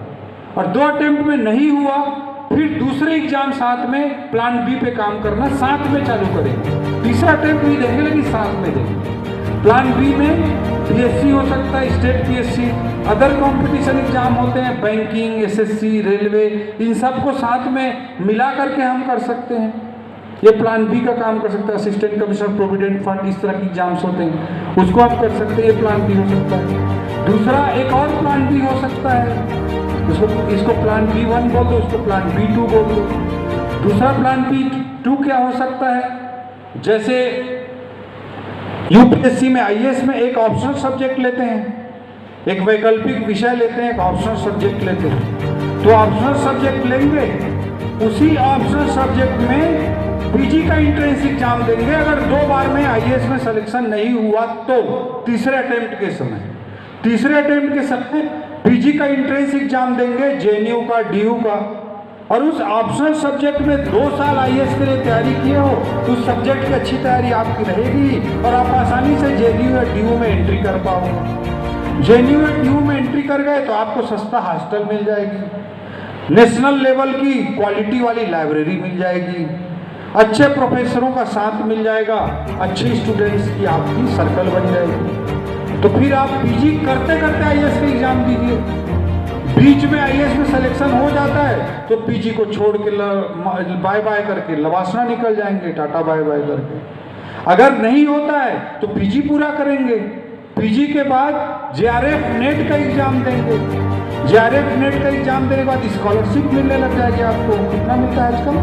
और 2 अटेम्प्ट में नहीं हुआ फिर दूसरे एग्जाम साथ में प्लान B पे काम करना साथ में चालू करेंगे। तीसरा अटेम्प्ट नहीं देंगे लेकिन साथ में देंगे। प्लान B में PSC हो सकता है, state PSC, other competition exam होते हैं, बैंकिंग, SSC, रेलवे, इन सब को साथ में मिला करके हम कर सकते हैं। ये प्लान B का काम कर सकता है। असिस्टेंट कमिश्नर प्रोविडेंट फंड, इस तरह की एग्जाम्स होते हैं, उसको हम कर सकते हैं। ये प्लान B हो सकता है। दूसरा एक और प्लान B हो सकता है, इसको प्लान B1 बोल दो, उसको प्लान B2 बोल दो। दूसरा प्लान B2 क्या हो सकता है? जैसे UPSC में, IAS में एक ऑप्शनल सब्जेक्ट लेते हैं, एक वैकल्पिक विषय लेते हैं, एक ऑप्शनल सब्जेक्ट लेते हैं। तो ऑप्शनल सब्जेक्ट लेंगे, उसी ऑप्शनल सब्जेक्ट में PG का एंट्रेंस एग्जाम देंगे। अगर 2 बार में IAS में सिलेक्शन नहीं हुआ तो तीसरे अटेम्प्ट के समय PG का एंट्रेंस एग्जाम देंगे, JNU का, DU का, और उस ऑप्शनल सब्जेक्ट में 2 साल IAS के लिए तैयारी किए हो तो उस सब्जेक्ट की अच्छी तैयारी आपकी रहेगी और आप आसानी से JNU या DU में एंट्री कर पाओगे। JNU या DU में एंट्री कर गए तो आपको सस्ता हॉस्टल मिल जाएगी, नेशनल लेवल की क्वालिटी वाली लाइब्रेरी मिल जाएगी, अच्छे प्रोफेसरों का साथ मिल जाएगा, अच्छे स्टूडेंट्स की आपकी सर्कल बन जाएगी। तो फिर आप PG करते करते IAS का एग्जाम दीजिए। बीच में IAS में सिलेक्शन हो जाता है तो PG को छोड़ के बाय बाय करके लवासना निकल जाएंगे, टाटा बाय बाय करके। अगर नहीं होता है तो PG पूरा करेंगे, PG के बाद JRF नेट का एग्जाम देंगे, JRF नेट का एग्जाम देने के बाद स्कॉलरशिप मिलने लग जाएगी आपको। कितना मिलता है आजकल?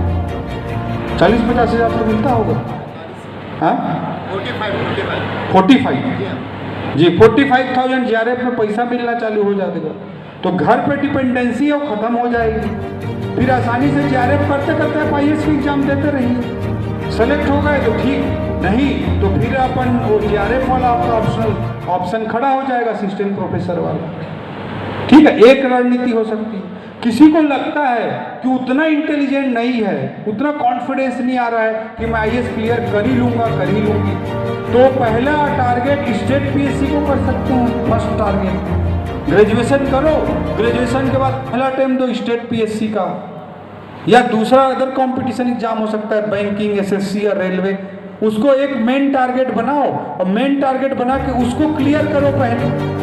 40-50 हज़ार तो मिलता होगा। हाँ, 45 जी, 45,000 JRF में पैसा मिलना चालू हो जाएगा। तो घर पे डिपेंडेंसी है वो खत्म हो जाएगी। फिर आसानी से JRF करते करते आप IAS की एग्जाम देते रहिए। सेलेक्ट हो गए तो ठीक, नहीं तो फिर अपन वो JRF वाला आपका ऑप्शन खड़ा हो जाएगा, असिस्टेंट प्रोफेसर वाला। ठीक है, एक रणनीति हो सकती है। किसी को लगता है कि उतना इंटेलिजेंट नहीं है, उतना कॉन्फिडेंस नहीं आ रहा है कि मैं IAS क्लियर कर ही लूँगा, कर ही लूँगी, तो पहला टारगेट स्टेट PSC को कर सकते हैं। फर्स्ट टारगेट ग्रेजुएशन करो, ग्रेजुएशन के बाद पहला अटेम्प्ट दो स्टेट PSC का, या दूसरा अदर कंपटीशन एग्जाम हो सकता है, बैंकिंग, SSC या रेलवे, उसको एक मेन टारगेट बनाओ और मेन टारगेट बना के उसको क्लियर करो पहले।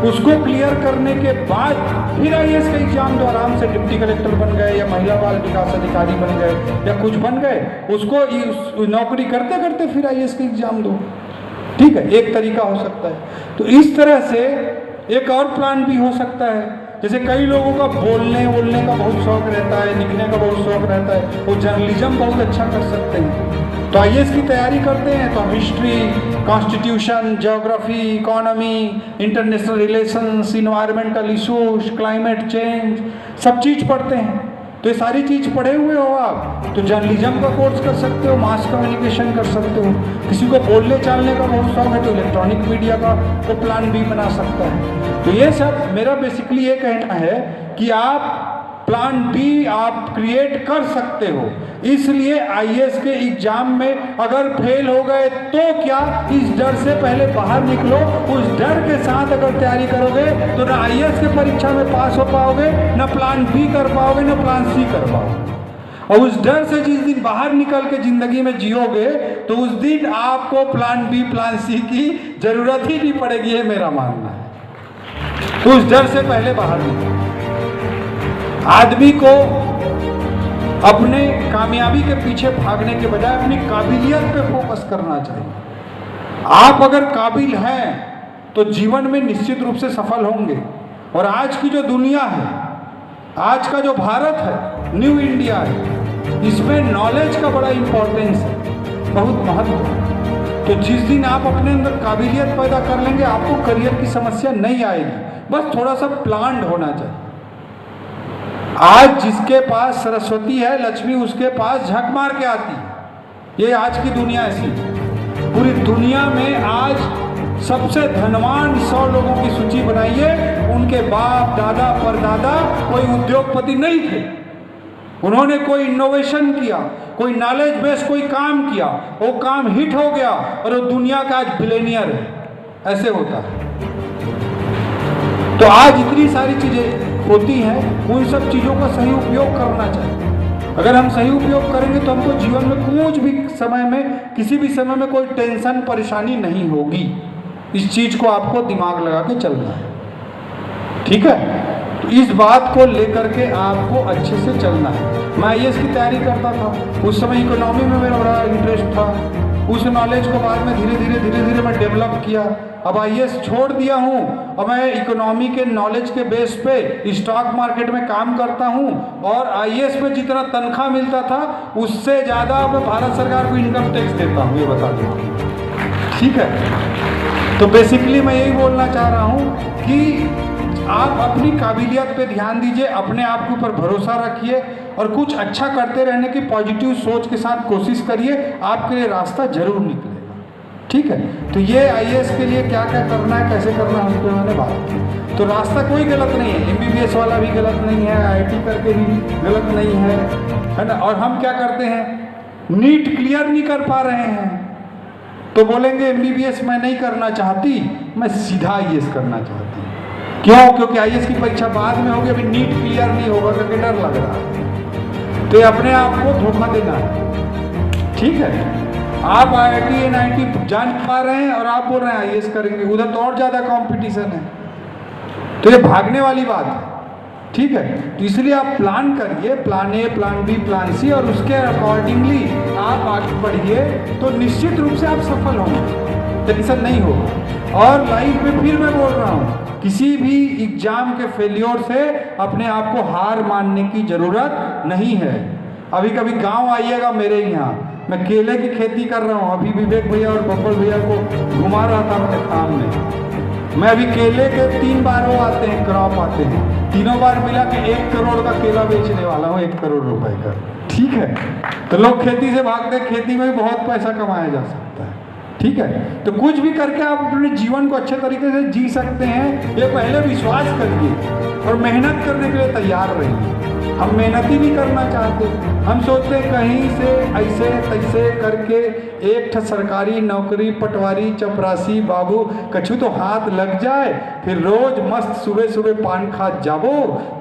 उसको क्लियर करने के बाद फिर IAS का एग्जाम दो, आराम से डिप्टी कलेक्टर बन गए या महिला बाल विकास अधिकारी बन गए या कुछ बन गए, उसको नौकरी करते करते फिर IAS का एग्जाम दो। ठीक है, एक तरीका हो सकता है। तो इस तरह से एक और प्लान भी हो सकता है। जैसे कई लोगों का बोलने का बहुत शौक रहता है, लिखने का बहुत शौक रहता है, वो जर्नलिज्म बहुत अच्छा कर सकते हैं। तो IAS की तैयारी करते हैं तो हम history, constitution, geography, economy, international relations, environmental issues, climate change, सब चीज़ पढ़ते हैं। तो ये सारी चीज़ पढ़े हुए हो आप, तो जर्नलिज्म का कोर्स कर सकते हो, मास कम्युनिकेशन कर सकते हो। किसी को बोलने चालने का बहुत शौक है तो इलेक्ट्रॉनिक मीडिया का तो प्लान भी बना सकता है। तो ये सब मेरा बेसिकली ये कहना है कि आप प्लान बी आप क्रिएट कर सकते हो। इसलिए आईएएस के एग्जाम में अगर फेल हो गए तो क्या, इस डर से पहले बाहर निकलो। उस डर के साथ अगर तैयारी करोगे तो ना आईएएस के परीक्षा में पास हो पाओगे, ना प्लान बी कर पाओगे, ना प्लान सी कर पाओगे। और उस डर से जिस दिन बाहर निकल के जिंदगी में जियोगे तो उस दिन आपको प्लान बी प्लान सी की जरूरत ही नहीं पड़ेगी, ये मेरा मानना है। तो उस डर से पहले बाहर निकलो। आदमी को अपने कामयाबी के पीछे भागने के बजाय अपनी काबिलियत पे फोकस करना चाहिए। आप अगर काबिल हैं तो जीवन में निश्चित रूप से सफल होंगे। और आज की जो दुनिया है, आज का जो भारत है, न्यू इंडिया है, इसमें नॉलेज का बड़ा इंपॉर्टेंस है, बहुत महत्व है। तो जिस दिन आप अपने अंदर काबिलियत पैदा कर लेंगे आपको करियर की समस्या नहीं आएगी, बस थोड़ा सा प्लान्ड होना चाहिए। आज जिसके पास सरस्वती है लक्ष्मी उसके पास झक मार के आती है। ये आज की दुनिया ऐसी है। पूरी दुनिया में आज सबसे धनवान 100 लोगों की सूची बनाइए, उनके बाप दादा परदादा कोई उद्योगपति नहीं थे। उन्होंने कोई इनोवेशन किया, कोई नॉलेज बेस्ड कोई काम किया, वो काम हिट हो गया और वो दुनिया का आज बिलियनियर है। ऐसे होता है। तो आज इतनी सारी चीजें होती हैं, उन सब चीज़ों का सही उपयोग करना चाहिए। अगर हम सही उपयोग करेंगे तो हमको जीवन में कुछ भी समय में, किसी भी समय में कोई टेंशन परेशानी नहीं होगी। इस चीज़ को आपको दिमाग लगा के चलना है, ठीक है। तो इस बात को लेकर के आपको अच्छे से चलना है। मैं आईएएस की तैयारी करता था, उस समय इकोनॉमी में मेरा बड़ा इंटरेस्ट था। उस नॉलेज को बाद में धीरे धीरे मैं डेवलप किया। अब आईएएस छोड़ दिया हूँ और मैं इकोनॉमी के नॉलेज के बेस पे स्टॉक मार्केट में काम करता हूँ और आईएएस पे जितना तनख्वाह मिलता था उससे ज़्यादा मैं भारत सरकार को इनकम टैक्स देता हूँ, ये बता दूँ, ठीक है। तो बेसिकली मैं यही बोलना चाह रहा हूँ कि आप अपनी काबिलियत पे ध्यान दीजिए, अपने आप के ऊपर भरोसा रखिए और कुछ अच्छा करते रहने की पॉजिटिव सोच के साथ कोशिश करिए, आपके लिए रास्ता जरूर निकलेगा, ठीक है। तो ये आईएएस के लिए क्या क्या करना है, कैसे करना है, उस पर मैंने बात की। तो रास्ता कोई गलत नहीं है, एमबीबीएस वाला भी गलत नहीं है, आईआईटी करके भी गलत नहीं है ना। और हम क्या करते हैं, नीट क्लियर नहीं कर पा रहे हैं तो बोलेंगे एमबीबीएस मैं नहीं करना चाहती, मैं सीधा आईएएस करना चाहती। क्यों? क्योंकि आईएएस की परीक्षा बाद में होगी, अभी नीट क्लियर नहीं होगा करके डर लग रहा है। तो ये अपने आप को धोखा देना है, ठीक है। आप आईआईटी एनआईटी जान पा रहे हैं और आप बोल रहे हैं आईएएस करेंगे, उधर तो और ज़्यादा कंपटीशन है। तो ये भागने वाली बात है, ठीक है। तो इसलिए आप प्लान करिए, plan A, plan B, plan C, और उसके अकॉर्डिंगली आप आगे बढ़िए तो निश्चित रूप से आप सफल होंगे, टेंशन नहीं होगा। और लाइफ में फिर मैं बोल रहा हूँ, किसी भी एग्जाम के फेलियर से अपने आप को हार मानने की ज़रूरत नहीं है। अभी कभी गांव आइएगा मेरे यहाँ, मैं केले की खेती कर रहा हूँ। अभी विवेक भैया और बब्बर भैया को घुमा रहा था अपने फार्म में। मैं अभी केले के 3 बार वो आते हैं, क्रॉप आते हैं, तीनों बार मिला के 1 करोड़ का केला बेचने वाला हूँ, 1 करोड़ रुपए का, ठीक है। तो लोग खेती से भागते हैं, खेती में भी बहुत पैसा कमाया जा सकता है, ठीक है। तो कुछ भी करके आप अपने जीवन को अच्छे तरीके से जी सकते हैं, ये पहले विश्वास करिए और मेहनत करने के लिए तैयार रहिए। हम मेहनत ही नहीं करना चाहते, हम सोचते हैं कहीं से ऐसे तैसे करके एक सरकारी नौकरी, पटवारी, चपरासी बाबू कछु तो हाथ लग जाए, फिर रोज मस्त सुबह सुबह पान खा जाबो,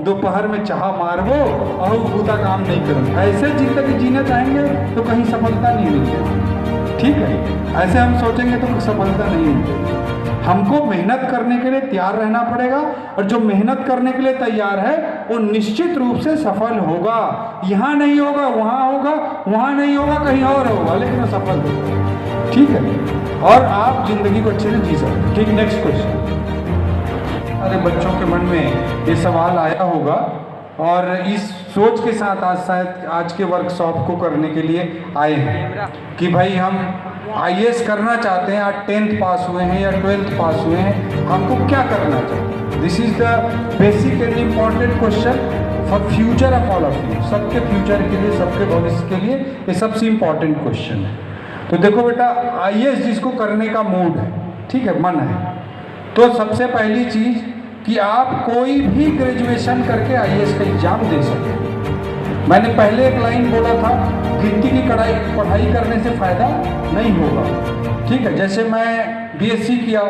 दोपहर में चाह मारबो और खुदा काम नहीं करो। ऐसे जिंदगी जीना चाहेंगे तो कहीं सफलता नहीं मिलेगी, ठीक है। ऐसे हम सोचेंगे तो सफलता नहीं मिलेगी। हमको मेहनत करने के लिए तैयार रहना पड़ेगा और जो मेहनत करने के लिए तैयार है वो निश्चित रूप से सफल होगा। यहाँ नहीं होगा वहाँ होगा, वहाँ नहीं होगा कहीं और होगा, लेकिन वो सफल होगा, ठीक है। और आप जिंदगी को अच्छे से जी सकते, ठीक। Next question. अरे बच्चों के मन में ये सवाल आया होगा और इस सोच के साथ आज शायद आज के वर्कशॉप को करने के लिए आए हैं कि भाई हम आईएएस करना चाहते हैं, आज 10th पास हुए हैं या 12th पास हुए हैं, हमको क्या करना चाहिए। This is the basic and important question for future of all of you, सबके फ्यूचर के लिए, सबके भविष्य के लिए ये सबसे इम्पॉर्टेंट क्वेश्चन है। तो देखो बेटा, आईएएस जिसको करने का मूड है, ठीक है, मन है, तो सबसे पहली चीज़ कि आप कोई भी ग्रेजुएशन करके आईएएस का एग्ज़ाम दे सकें। मैंने पहले एक लाइन बोला था, गिनती की पढ़ाई करने से फ़ायदा नहीं होगा, ठीक है। जैसे मैं बीएससी किया,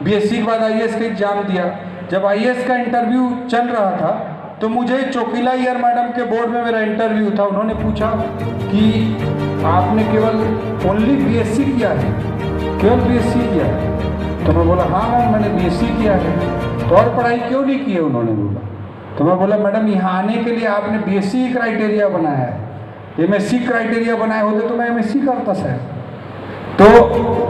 बीएससी के बाद आईएएस का एग्ज़ाम दिया। जब आईएएस का इंटरव्यू चल रहा था तो मुझे चोकीला अय्यर मैडम के बोर्ड में मेरा इंटरव्यू था। उन्होंने पूछा कि आपने केवल ओनली बीएससी किया है, केवल बीएससी किया है? तो मैं बोला हाँ मैम, मैंने बीएससी किया है। तो और पढ़ाई क्यों नहीं की है, उन्होंने बोला। तो मैं बोला मैडम, यहाँ आने के लिए आपने बीएससी क्राइटेरिया बनाया है, एमएससी क्राइटेरिया बनाए होते तो मैं एमएससी करता सर। तो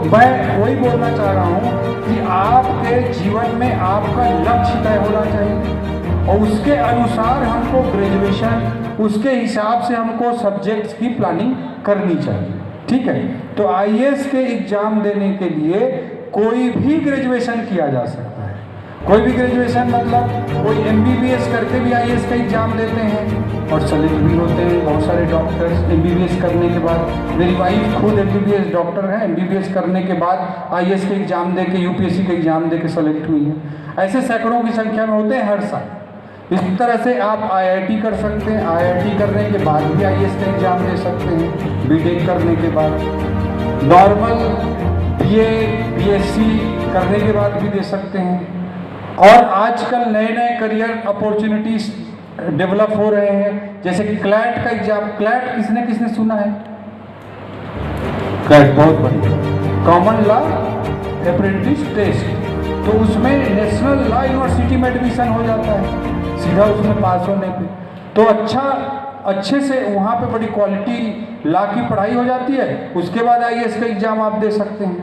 मैं वही बोलना चाह रहा हूँ कि आपके जीवन में आपका लक्ष्य तय होना चाहिए और उसके अनुसार हमको ग्रेजुएशन, उसके हिसाब से हमको सब्जेक्ट्स की प्लानिंग करनी चाहिए, ठीक है। तो आईएएस के एग्ज़ाम देने के लिए कोई भी ग्रेजुएशन किया जा सकता है। कोई भी ग्रेजुएशन मतलब कोई एमबीबीएस करके भी आईएएस का एग्ज़ाम देते हैं और सेलेक्ट भी होते हैं बहुत सारे डॉक्टर्स एमबीबीएस करने के बाद। मेरी वाइफ खुद एमबीबीएस डॉक्टर है, एमबीबीएस करने के बाद आईएएस के एग्ज़ाम दे के, यूपीएससी के एग्ज़ाम दे के सेलेक्ट हुई है। ऐसे सैकड़ों की संख्या में होते हैं हर साल। इस तरह से आप आईआईटी कर सकते हैं, आईआईटी करने के बाद भी आईएएस का एग्ज़ाम दे सकते हैं, बीटेक करने के बाद, नॉर्मल बीए बीएससी करने के बाद भी दे सकते हैं। और आजकल नए नए करियर अपॉर्चुनिटीज डेवलप हो रहे हैं, जैसे कि क्लैट का एग्जाम। क्लैट किसने किसने सुना है? क्लैट बहुत बढ़िया, कॉमन लॉ अप्रेंटिस टेस्ट। तो उसमें नेशनल लॉ यूनिवर्सिटी में एडमिशन हो जाता है सीधा उसमें पास होने पे। तो अच्छे से वहाँ पे बड़ी क्वालिटी लॉ की पढ़ाई हो जाती है। उसके बाद आईएएस का एग्ज़ाम आप दे सकते हैं।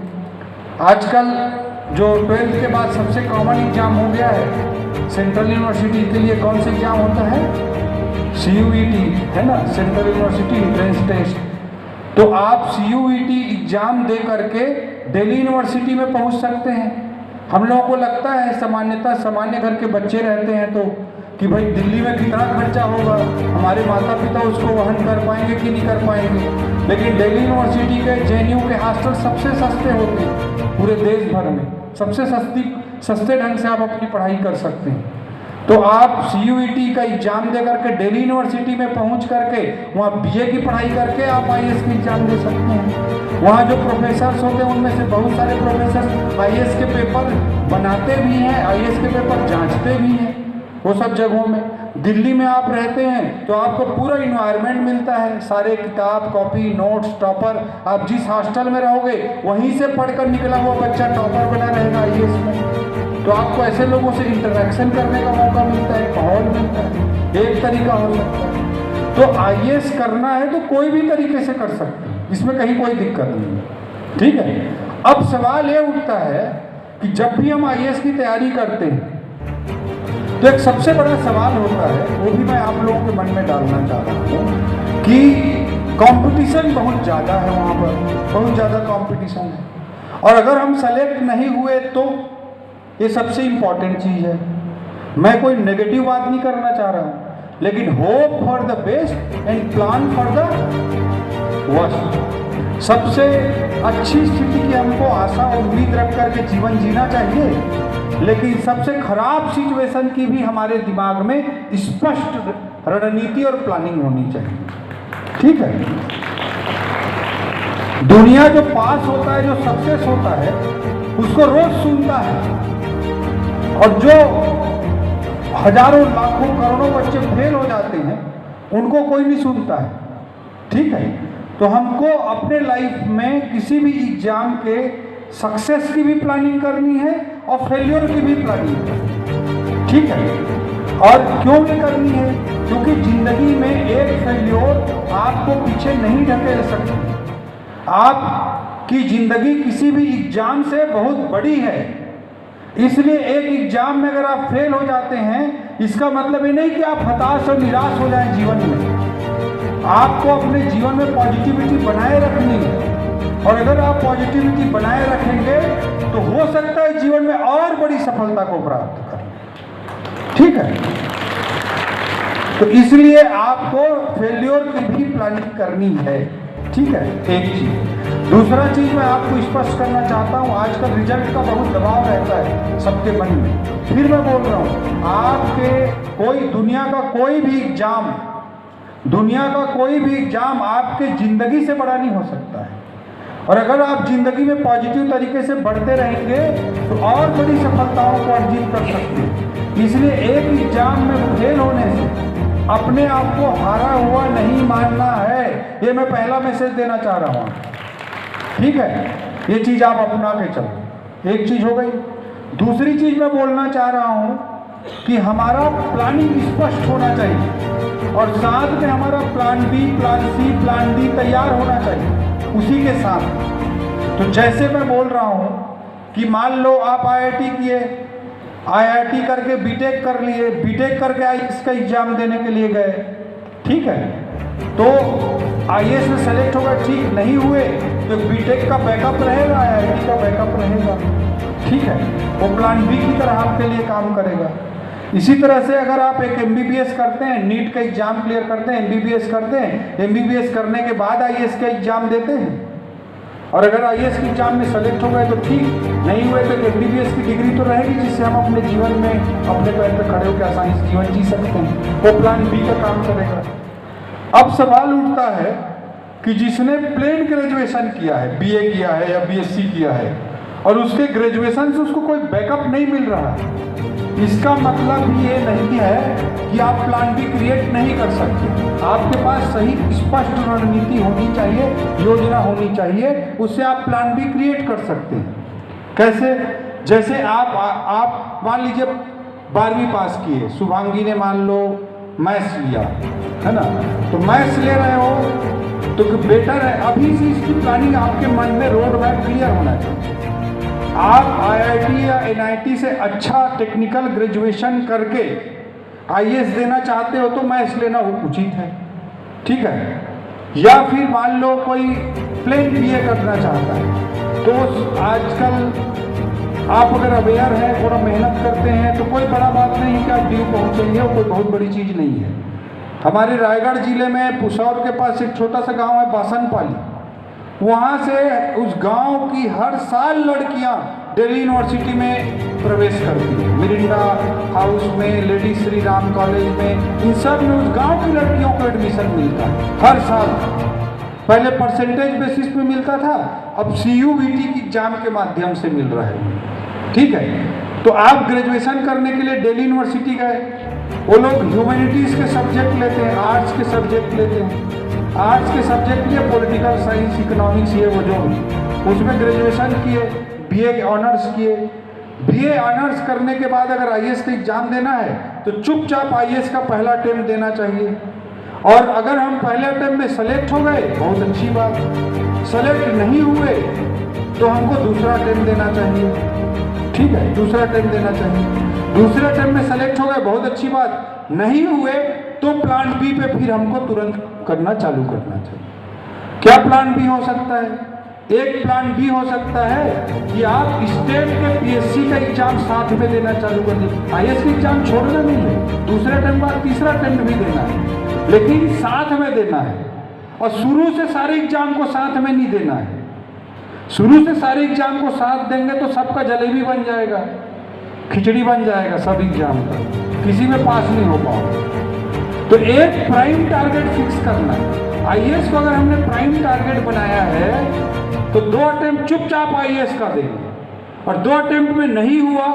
आजकल जो 12th के बाद सबसे कॉमन एग्ज़ाम हो गया है सेंट्रल यूनिवर्सिटी के लिए, कौन सा एग्ज़ाम होता है? CUET है ना, सेंट्रल यूनिवर्सिटी एंट्रेंस टेस्ट। तो आप CUET एग्ज़ाम दे करके दिल्ली यूनिवर्सिटी में पहुंच सकते हैं। हम लोगों को लगता है सामान्यतः सामान्य घर के बच्चे रहते हैं तो कि भाई दिल्ली में कितना खर्चा होगा, हमारे माता पिता उसको वहन कर पाएंगे कि नहीं कर पाएंगे। लेकिन दिल्ली यूनिवर्सिटी के JNU के हॉस्टल सबसे सस्ते होते हैं पूरे देश भर में, सबसे सस्ते ढंग से आप अपनी पढ़ाई कर सकते हैं। तो आप CUET का एग्ज़ाम दे करके दिल्ली यूनिवर्सिटी में पहुंच करके वहाँ BA की पढ़ाई करके आप आईएएस की एग्ज़ाम दे सकते हैं। वहाँ जो प्रोफेसर्स होते हैं उनमें से बहुत सारे प्रोफेसर आईएएस के पेपर बनाते भी हैं, आईएएस के पेपर जांचते भी हैं वो सब जगहों में। दिल्ली में आप रहते हैं तो आपको पूरा इन्वायरमेंट मिलता है, सारे किताब कॉपी नोट्स टॉपर। आप जिस हॉस्टल में रहोगे वहीं से पढ़कर निकला हुआ बच्चा टॉपर बना रहेगा आईएएस में। तो आपको ऐसे लोगों से इंटरेक्शन करने का मौका मिलता है, माहौल मिलता है, एक तरीका हो सकता है। तो आईएएस करना है तो कोई भी तरीके से कर सकते हैं, इसमें कहीं कोई दिक्कत नहीं है, ठीक है। अब सवाल ये उठता है कि जब भी हम आईएएस की तैयारी करते हैं तो एक सबसे बड़ा सवाल होता है, वो भी मैं आप लोगों के मन में डालना चाह रहा हूँ कि कंपटीशन बहुत ज़्यादा है, वहाँ पर बहुत ज़्यादा कंपटीशन है। और अगर हम सेलेक्ट नहीं हुए तो ये सबसे इम्पॉर्टेंट चीज़ है। मैं कोई नेगेटिव बात नहीं करना चाह रहा हूँ, लेकिन hope for the best and plan for the worst. सबसे अच्छी स्थिति की हमको आशा और उम्मीद रख करके जीवन जीना चाहिए, लेकिन सबसे खराब सिचुएशन की भी हमारे दिमाग में स्पष्ट रणनीति और प्लानिंग होनी चाहिए, ठीक है। दुनिया जो पास होता है, जो सक्सेस होता है, उसको रोज सुनता है, और जो हजारों लाखों करोड़ों बच्चे फेल हो जाते हैं उनको कोई नहीं सुनता है, ठीक है। तो हमको अपने लाइफ में किसी भी एग्जाम के सक्सेस की भी प्लानिंग करनी है और फेलियर की भी प्लानिंग करनी है, ठीक है। और क्यों भी करनी है? क्योंकि जिंदगी में एक फेलियर आपको पीछे नहीं ढकेल सकती। आपकी जिंदगी किसी भी एग्जाम से बहुत बड़ी है, इसलिए एक एग्जाम में अगर आप फेल हो जाते हैं इसका मतलब ये नहीं कि आप हताश और निराश हो जाएं जीवन में। आपको अपने जीवन में पॉजिटिविटी बनाए रखनी है, और अगर आप पॉजिटिविटी बनाए रखेंगे तो हो सकता है जीवन में और बड़ी सफलता को प्राप्त करें, ठीक है। तो इसलिए आपको फेल्योर की भी प्लानिंग करनी है, ठीक है, एक चीज। दूसरा चीज मैं आपको स्पष्ट करना चाहता हूं, आजकल रिजल्ट का बहुत दबाव रहता है सबके मन में। फिर मैं बोल रहा हूं, आपके दुनिया का कोई भी एग्जाम आपके जिंदगी से बड़ा नहीं हो सकता है। और अगर आप जिंदगी में पॉजिटिव तरीके से बढ़ते रहेंगे तो और बड़ी सफलताओं को अर्जित कर सकते हैं। इसलिए एक एग्जाम में फेल होने से अपने आप को हारा हुआ नहीं मानना है, ये मैं पहला मैसेज देना चाह रहा हूँ, ठीक है। ये चीज आप अपना के चलो, एक चीज हो गई। दूसरी चीज मैं बोलना चाह रहा हूँ कि हमारा प्लानिंग स्पष्ट होना चाहिए और साथ में हमारा plan B, plan C, plan D तैयार होना चाहिए उसी के साथ। तो जैसे मैं बोल रहा हूँ कि मान लो आप IIT किए, IIT करके बीटेक कर लिए, बीटेक करके IAS का एग्जाम देने के लिए गए, ठीक है, तो IAS में सेलेक्ट होगा, ठीक नहीं हुए तो बीटेक का बैकअप रहेगा, IIT का बैकअप रहेगा, ठीक है, वो प्लान बी की तरह आपके लिए काम करेगा। इसी तरह से अगर आप एक MBBS करते हैं, नीट का एग्जाम क्लियर करते हैं, MBBS करते हैं, MBBS करने के बाद IAS का एग्जाम देते हैं और अगर IAS के एग्जाम में सेलेक्ट हो गए तो ठीक, नहीं हुए तो MBBS की डिग्री तो रहेगी जिससे हम अपने जीवन में अपने पैर पे खड़े होकर आसानी से जीवन जी सकते हैं, वो प्लान बी का काम करेगा। अब सवाल उठता है कि जिसने प्लेन ग्रेजुएशन किया है, BA किया है या BSc किया है और उसके ग्रेजुएशन से उसको कोई बैकअप नहीं मिल रहा है, इसका मतलब ये नहीं है कि आप प्लान बी क्रिएट नहीं कर सकते। आपके पास सही स्पष्ट रणनीति होनी चाहिए, योजना होनी चाहिए, उससे आप प्लान बी क्रिएट कर सकते हैं। कैसे? जैसे आप मान लीजिए 12वीं पास किए, शुभांगी ने मान लो मैथ्स लिया है ना, तो मैथ्स ले रहे हो तो बेटर है अभी से इसकी प्लानिंग आपके मन में रोड मैप क्लियर होना चाहिए। आप IIT या NIT से अच्छा टेक्निकल ग्रेजुएशन करके IAS देना चाहते हो तो मैथ्स लेना उचित है, ठीक है। या फिर मान लो कोई प्लेन BA करना चाहता है तो आजकल आप अगर अवेयर हैं, थोड़ा मेहनत करते हैं तो कोई बड़ा बात नहीं कि आप ड्यू पहुँचेंगे, वो कोई बहुत बड़ी चीज़ नहीं है। हमारे रायगढ़ जिले में पुसौर के पास एक छोटा सा गांव है बासनपाली, वहाँ से उस गांव की हर साल लड़कियां दिल्ली यूनिवर्सिटी में प्रवेश करती हैं, मिरिंडा हाउस में, लेडी श्री राम कॉलेज में, इन सब में उस गांव की लड़कियों को एडमिशन मिलता है हर साल। पहले परसेंटेज बेसिस पे मिलता था, अब CUET की एग्जाम के माध्यम से मिल रहा है, ठीक है। तो आप ग्रेजुएशन करने के लिए दिल्ली यूनिवर्सिटी गए, वो लोग ह्यूमैनिटीज़ के सब्जेक्ट लेते हैं, आर्ट्स के सब्जेक्ट लेते हैं, आर्ट्स के सब्जेक्ट लिए पॉलिटिकल साइंस, इकोनॉमिक्स, ये वो जो उसमें ग्रेजुएशन किए, BA ऑनर्स किए। BA ऑनर्स करने के बाद अगर IAS का एग्जाम देना है तो चुपचाप IAS का पहला अटेम्प्ट देना चाहिए, और अगर हम पहले अटेम्प्ट में सेलेक्ट हो गए बहुत अच्छी बात, सेलेक्ट नहीं हुए तो हमको दूसरा अटेम्प्ट देना चाहिए, ठीक है, दूसरा अटेम्प्ट देना चाहिए। दूसरे अटेम्प्ट में सेलेक्ट हो गए बहुत अच्छी बात, नहीं हुए तो प्लान बी पे फिर हमको तुरंत करना चालू करना चाहिए। क्या प्लान बी हो सकता है? एक प्लान बी हो सकता है कि आप स्टेट के PSC का एग्जाम साथ में देना चालू कर दें। IAS का एग्जाम छोड़ना नहीं है, दूसरे अटेम्प्ट बाद तीसरा अटेम्प्ट भी देना है, लेकिन साथ में देना है। और शुरू से सारे एग्जाम को साथ में नहीं देना है। शुरू से सारे एग्जाम को साथ देंगे तो सबका जलेबी बन जाएगा, खिचड़ी बन जाएगा सब एग्जाम का, किसी में पास नहीं हो पाओगे। तो एक प्राइम टारगेट फिक्स करना है। IAS को अगर हमने प्राइम टारगेट बनाया है तो 2 अटेम्प्ट चुपचाप IAS का देंगे, और 2 अटेम्प्ट में नहीं हुआ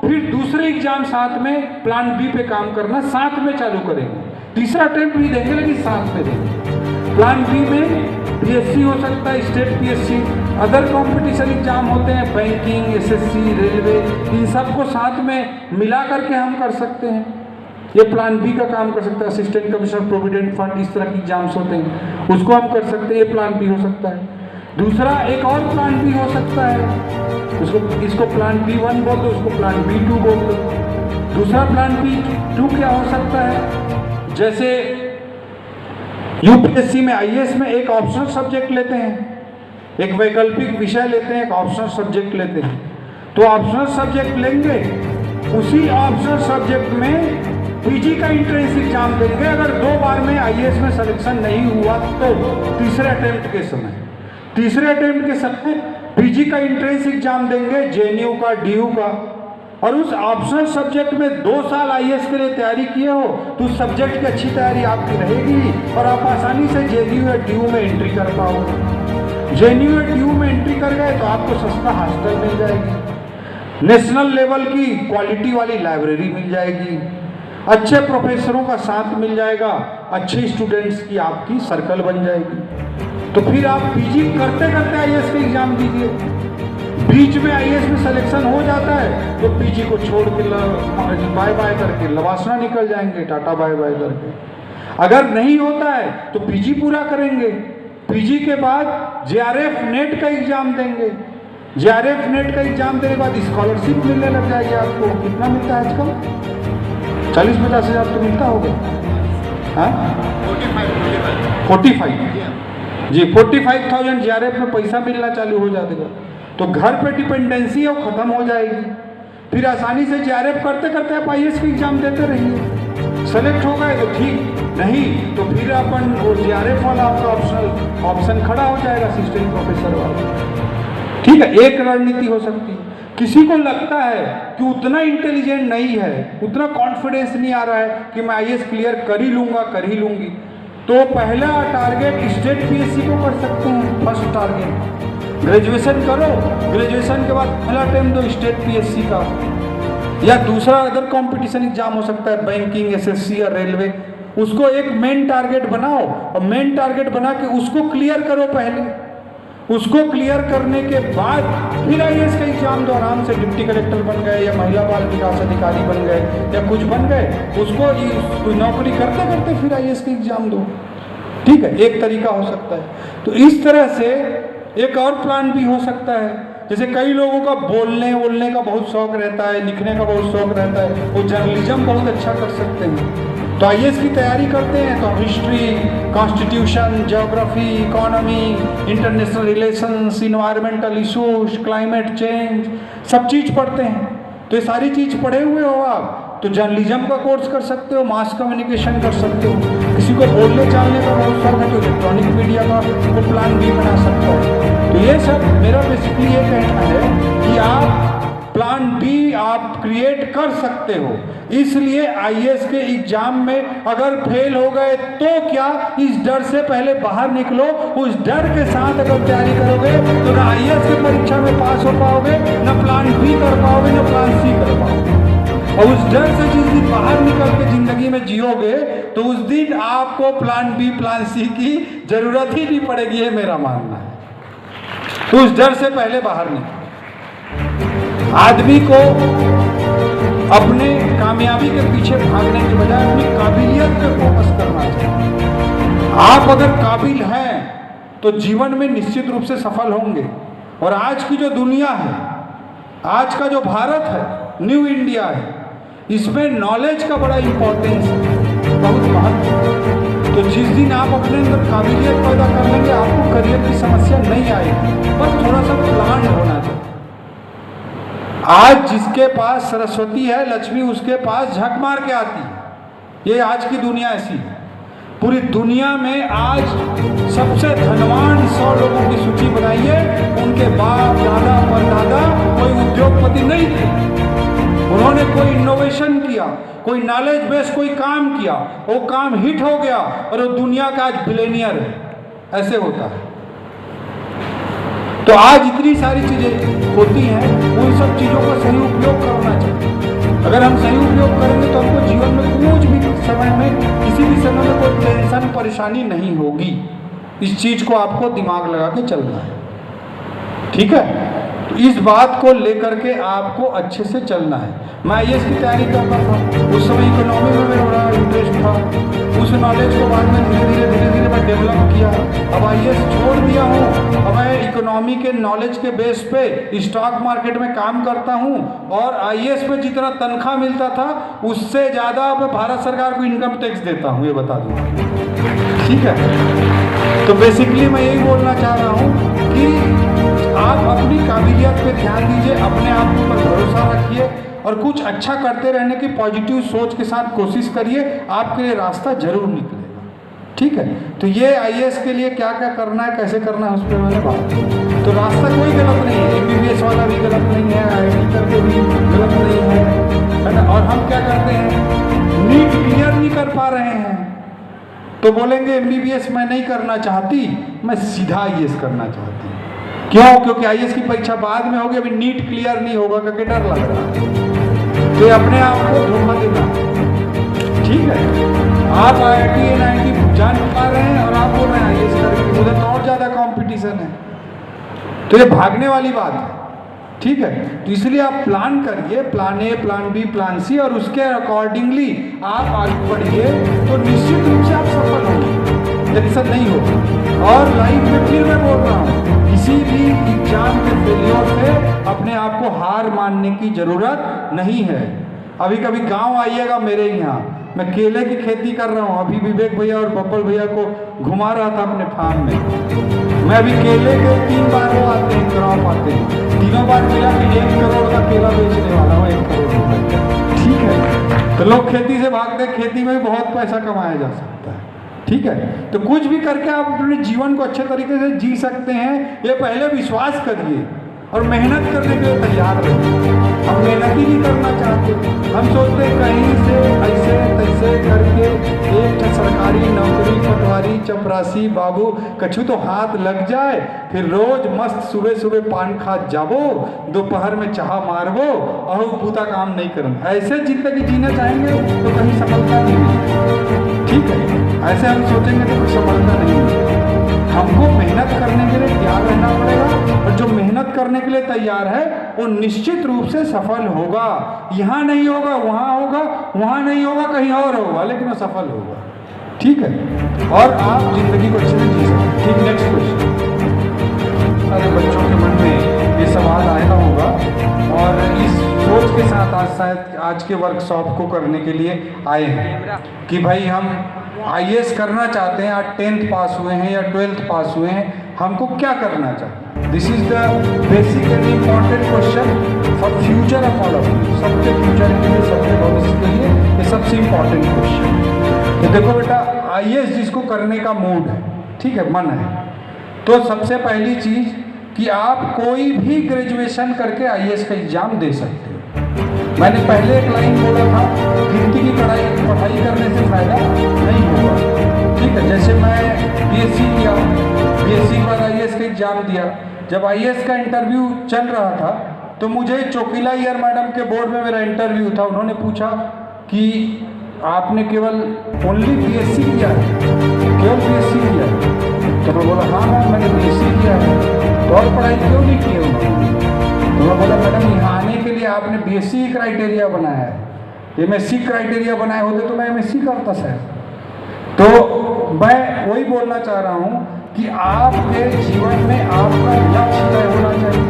फिर दूसरे एग्जाम साथ में प्लान बी पे काम करना साथ में चालू करेंगे। तीसरा अटेम्प्ट भी देंगे लेकिन साथ में देंगे। प्लान बी में PSC हो सकता है, state PSC, other competition exam होते हैं, बैंकिंग, SSC, रेलवे, इन सबको साथ में मिला करके हम कर सकते हैं। ये प्लान बी का काम कर सकता है। असिस्टेंट कमिश्नर प्रोविडेंट फंड, इस तरह के एग्जाम्स होते हैं, उसको हम कर सकते हैं, ये प्लान बी हो सकता है। दूसरा एक और प्लान बी हो सकता है, इसको प्लान B1 बोल दो, उसको प्लान B2 बोल दो। दूसरा प्लान B2 क्या हो सकता है? जैसे UPSC में IAS में एक ऑप्शनल सब्जेक्ट लेते हैं, एक वैकल्पिक विषय लेते हैं, एक ऑप्शनल सब्जेक्ट लेते हैं। तो ऑप्शनल सब्जेक्ट लेंगे, उसी ऑप्शनल सब्जेक्ट में पीजी का एंट्रेंस एग्जाम देंगे। अगर 2 बार में आईएएस में सिलेक्शन नहीं हुआ तो तीसरे अटेम्प्ट के समय पीजी का एंट्रेंस एग्जाम देंगे, जेएनयू का, डीयू का। और उस ऑप्शनल सब्जेक्ट में 2 साल आईएएस के लिए तैयारी किए हो तो उस सब्जेक्ट की अच्छी तैयारी आपकी रहेगी और आप आसानी से जेएनयू या डीयू में एंट्री कर पाओगे। जेएनयू या डीयू में एंट्री कर गए तो आपको सस्ता हॉस्टल मिल जाएगी, नेशनल लेवल की क्वालिटी वाली लाइब्रेरी मिल जाएगी, अच्छे प्रोफेसरों का साथ मिल जाएगा, अच्छे स्टूडेंट्स की आपकी सर्कल बन जाएगी। तो फिर आप पीजी करते करते आईएएस का एग्जाम दीजिए। बीच में आईएएस में सिलेक्शन हो जाता है तो पीजी को छोड़ के बाय बाय करके लवासना निकल जाएंगे, टाटा बाय बाय करके। अगर नहीं होता है तो पीजी पूरा करेंगे, पीजी के बाद जेआरएफ नेट का एग्जाम देंगे, जेआरएफ नेट का एग्जाम देने के बाद स्कॉलरशिप मिलने लग जाएगी आपको। कितना मिलता है आजकल? 40-50 हज़ार तो मिलता होगा। हाँ 45 जी 45,000 जेआरएफ में पैसा मिलना चालू हो जाएगा। तो घर पे डिपेंडेंसी है वो खत्म हो जाएगी। फिर आसानी से जेआरएफ करते करते आप आईएएस का एग्जाम देते रहिए। सेलेक्ट हो गए तो ठीक, नहीं तो फिर अपन वो जेआरएफ वाला आपका ऑप्शन खड़ा हो जाएगा, असिस्टेंट प्रोफेसर वाला। ठीक है, एक रणनीति हो सकती है। किसी को लगता है कि उतना इंटेलिजेंट नहीं है, उतना कॉन्फिडेंस नहीं आ रहा है कि मैं आईएएस क्लियर कर ही लूंगी, तो पहला टारगेट स्टेट पीएससी को कर सकते हैं। फर्स्ट टारगेट ग्रेजुएशन करो, ग्रेजुएशन के बाद पहला अटेम्प्ट दो स्टेट पीएससी का, या दूसरा अदर कंपटीशन एग्जाम हो सकता है, बैंकिंग, एसएससी या रेलवे। उसको एक मेन टारगेट बनाओ और मेन टारगेट बना के उसको क्लियर करो पहले। उसको क्लियर करने के बाद फिर आईएएस का एग्जाम दो। आराम से डिप्टी कलेक्टर बन गए या महिला बाल विकास अधिकारी बन गए या कुछ बन गए, उसको नौकरी करते करते फिर आईएएस का एग्जाम दो। ठीक है, एक तरीका हो सकता है। तो इस तरह से एक और प्लान भी हो सकता है। जैसे कई लोगों का बोलने का बहुत शौक रहता है, लिखने का बहुत शौक रहता है, वो जर्नलिज्म बहुत अच्छा कर सकते हैं। तो आईएएस की तैयारी करते हैं तो history, constitution, geography, economy, international relations, environmental issues, climate change, सब चीज़ पढ़ते हैं। तो ये सारी चीज़ पढ़े हुए हो आप तो जर्नलिज्म का कोर्स कर सकते हो, मास कम्युनिकेशन कर सकते हो। किसी को बोलने चालने का बहुत शौक है तो इलेक्ट्रॉनिक मीडिया का वो प्लान भी बना सकता है। तो ये सब मेरा बेसिकली ये कहना है कि आप प्लान बी आप क्रिएट कर सकते हो। इसलिए आईएएस के एग्जाम में अगर फेल हो गए तो क्या, इस डर से पहले बाहर निकलो। उस डर के साथ अगर तैयारी करोगे तो ना आईएएस की परीक्षा में पास हो पाओगे, ना प्लान बी कर पाओगे, ना प्लान सी कर पाओगे। और उस डर से जिस दिन बाहर निकल के जिंदगी में जियोगे तो उस दिन आपको प्लान बी, प्लान सी की जरूरत ही नहीं पड़ेगी, ये मेरा मानना है। तो उस डर से पहले बाहर निकलो। आदमी को अपने कामयाबी के पीछे भागने के बजाय अपनी काबिलियत पे फोकस करना चाहिए। आप अगर काबिल हैं तो जीवन में निश्चित रूप से सफल होंगे। और आज की जो दुनिया है, आज का जो भारत है, न्यू इंडिया है, इसमें नॉलेज का बड़ा इंपॉर्टेंस है, बहुत महत्व है। तो जिस दिन आप अपने अंदर काबिलियत पैदा कर लेंगे आपको करियर की समस्या नहीं आएगी, बस थोड़ा सा प्लान होना चाहिए। आज जिसके पास सरस्वती है, लक्ष्मी उसके पास झक मार के आती है। ये आज की दुनिया ऐसी है। पूरी दुनिया में आज सबसे धनवान 100 लोगों की सूची बनाइए, उनके बाप, दादा, परदादा कोई उद्योगपति नहीं थे। उन्होंने कोई इनोवेशन किया, कोई नॉलेज बेस कोई काम किया, वो काम हिट हो गया और वो दुनिया का आज बिलियनियर है। ऐसे होता है। तो आज इतनी सारी चीजें होती हैं, उन सब चीज़ों का सही उपयोग करना चाहिए। अगर हम सही उपयोग करेंगे तो हमको जीवन में कुछ भी समय में, किसी भी समय में कोई टेंशन, परेशानी नहीं होगी। इस चीज़ को आपको दिमाग लगा के चलना है। ठीक है, तो इस बात को लेकर के आपको अच्छे से चलना है। मैं आईएएस की तैयारी करता था, उस समय इकोनॉमी में मेरा बड़ा इंटरेस्ट था। उस नॉलेज को बाद में धीरे धीरे मैं डेवलप किया। अब आईएएस छोड़ दिया हूँ, अब मैं इकोनॉमी के नॉलेज के बेस पे स्टॉक मार्केट में काम करता हूँ और आईएएस में जितना तनख्वाह मिलता था उससे ज़्यादा मैं भारत सरकार को इनकम टैक्स देता हूँ, ये बता दूँ। ठीक है, तो बेसिकली मैं यही बोलना चाह रहा हूँ कि आप अपनी काबिलियत पे ध्यान दीजिए, अपने आप के ऊपर भरोसा रखिए, और कुछ अच्छा करते रहने की पॉजिटिव सोच के साथ कोशिश करिए, आपके लिए रास्ता जरूर निकलेगा। ठीक है, तो ये IAS के लिए क्या क्या करना है, कैसे करना है, उस पर मैंने बात की। तो रास्ता कोई गलत नहीं है, MBBS वाला भी गलत नहीं है, IIT करके भी गलत नहीं है ना। और हम क्या करते हैं, नीट क्लियर नहीं कर पा रहे हैं तो बोलेंगे MBBS मैं नहीं करना चाहती, मैं सीधा IAS करना चाहती। क्यों? क्योंकि IAS की परीक्षा बाद में होगी, अभी नीट क्लियर नहीं होगा करके डर लग रहा है। तो अपने आप को धोखा देना, ठीक है। आप IIT NIT जान पा रहे हैं और आप बोल रहे हैं IAS करेंगे, उधर तो और ज़्यादा कंपटीशन है। तो ये भागने वाली बात है, ठीक है। तो इसलिए आप प्लान करिए, plan A, plan B, plan C, और उसके अकॉर्डिंगली आप आगे बढ़िए तो निश्चित रूप से आप सफल होंगे, टेंशन नहीं होगा। और लाइफ में फिर मैं बोल रहा हूँ, किसी भी एग्जाम के फेलियर से अपने आप को हार मानने की ज़रूरत नहीं है। अभी कभी गांव आइएगा मेरे यहाँ, मैं केले की खेती कर रहा हूँ, अभी विवेक भैया और बब्बल भैया को घुमा रहा था अपने फार्म में। मैं अभी केले के 3 बार वो आते हैं, क्रॉप आते हैं, तीनों बार मिला कि 1 करोड़ का केला बेचने वाला हूँ, 1 करोड़ रुपए, ठीक है। तो लोग खेती से भागते हैं, खेती में भी बहुत पैसा कमाया जा सकता है, ठीक है। तो कुछ भी करके आप अपने जीवन को अच्छे तरीके से जी सकते हैं, ये पहले विश्वास करिए और मेहनत करने के लिए तैयार रहिए। हम मेहनत ही नहीं करना चाहते, हम सोचते कहीं से ऐसे तैसे करके एक सरकारी नौकरी, पटवारी, चपरासी बाबू कछु तो हाथ लग जाए, फिर रोज मस्त सुबह सुबह पान खा जाबो, दोपहर में चाह मारबो और पूता काम नहीं करना। ऐसे जिंदगी जीना चाहेंगे तो कहीं सफलता नहीं मिलेगी, ठीक है। ऐसे हम सोचेंगे तो कुछ सफलता नहीं मिलेगी। हमको मेहनत करने के लिए तैयार रहना पड़ेगा, और जो मेहनत करने के लिए तैयार है वो निश्चित रूप से सफल होगा। यहाँ नहीं होगा वहाँ होगा, वहाँ नहीं होगा कहीं और होगा, लेकिन वो सफल होगा, ठीक है। और आप जिंदगी को अच्छे से जी सकते, ठीक। Next question. अरे बच्चों के मन में ये सवाल आया होगा, और इस सोच के साथ आज शायद आज के वर्कशॉप को करने के लिए आए हैं कि भाई हम IAS करना चाहते हैं, आज 10th पास हुए हैं या 12th पास हुए हैं, हमको क्या करना चाहिए। This is the basic and important question for future of all of you, सबके फ्यूचर के लिए, सबके भविष्य के लिए ये सबसे इम्पॉर्टेंट क्वेश्चन। तो देखो बेटा, IAS जिसको करने का मूड है, ठीक है, मन है, तो सबसे पहली चीज़ कि आप कोई भी ग्रेजुएशन करके IAS का एग्जाम दे सकते हो। मैंने पहले एक लाइन बोला था, गिनती की पढ़ाई करने से फायदा नहीं होगा, ठीक है। जैसे मैं BSc किया, BSc के बाद IAS का एग्जाम दिया। जब IAS का इंटरव्यू चल रहा था तो मुझे चोकीला अय्यर मैडम के बोर्ड में मेरा इंटरव्यू था। उन्होंने पूछा कि आपने केवल ओनली BSc किया है, केवल BSc किया है? तो मैं बोला हाँ मैम मैंने BSc किया है। तो और पढ़ाई क्यों नहीं की उन्होंने? तो मैं बोला मैडम यहाँ आने के लिए आपने BSc क्राइटेरिया बनाया है, MSc क्राइटेरिया बनाए होते तो मैं MSc करता सर। तो मैं वही बोलना चाह रहा हूँ कि आपके जीवन में आपका लक्ष्य तय होना चाहिए,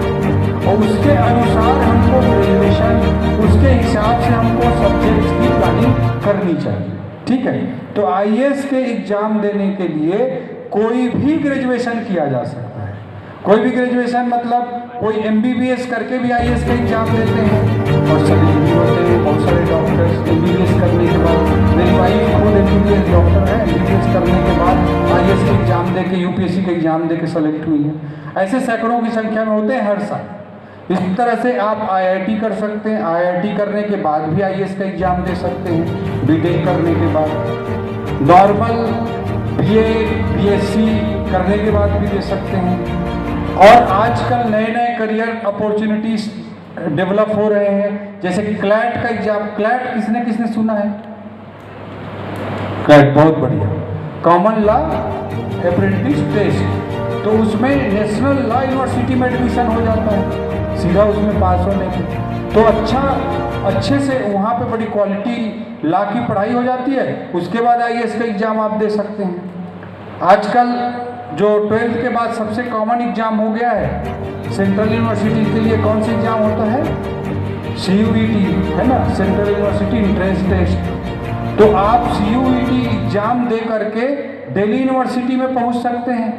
और उसके अनुसार हमको ग्रेजुएशन, उसके हिसाब से हमको सब्जेक्ट्स की प्लानिंग करनी चाहिए, ठीक है। तो IAS के एग्जाम देने के लिए कोई भी ग्रेजुएशन किया जा सकता है। कोई भी ग्रेजुएशन मतलब कोई MBBS करके भी IAS का एग्जाम देते हैं, और सभी होते हैं बहुत सारे डॉक्टर्स MBBS करने के बाद। मेरी वाइफ खुद MBBS डॉक्टर है, MBBS करने के बाद IAS के एग्जाम दे के, UPSC के एग्जाम दे के सेलेक्ट हुई है। ऐसे सैकड़ों की संख्या में होते हैं हर साल। इस तरह से आप IIT कर सकते हैं, IIT करने के बाद भी IAS का एग्जाम दे सकते हैं, BTech करने के बाद, नॉर्मल BA BSc करने के बाद भी दे सकते हैं। और आजकल नए नए करियर अपॉर्चुनिटीज डेवलप हो रहे हैं, जैसे कि क्लैट का एग्जाम। क्लैट किसने किसने सुना है? क्लैट बहुत बढ़िया, कॉमन लॉ अप्रेंटिस टेस्ट। तो उसमें नेशनल लॉ यूनिवर्सिटी में एडमिशन हो जाता है सीधा उसमें पास होने के। तो अच्छे से वहाँ पे बड़ी क्वालिटी लॉ की पढ़ाई हो जाती है, उसके बाद IAS का एग्ज़ाम आप दे सकते हैं। आजकल जो 12th के बाद सबसे कॉमन एग्ज़ाम हो गया है सेंट्रल यूनिवर्सिटी के लिए, कौन सा एग्ज़ाम होता है? CUET, है ना, सेंट्रल यूनिवर्सिटी एंट्रेंस टेस्ट। तो आप CUET एग्ज़ाम दे करके दिल्ली यूनिवर्सिटी में पहुंच सकते हैं।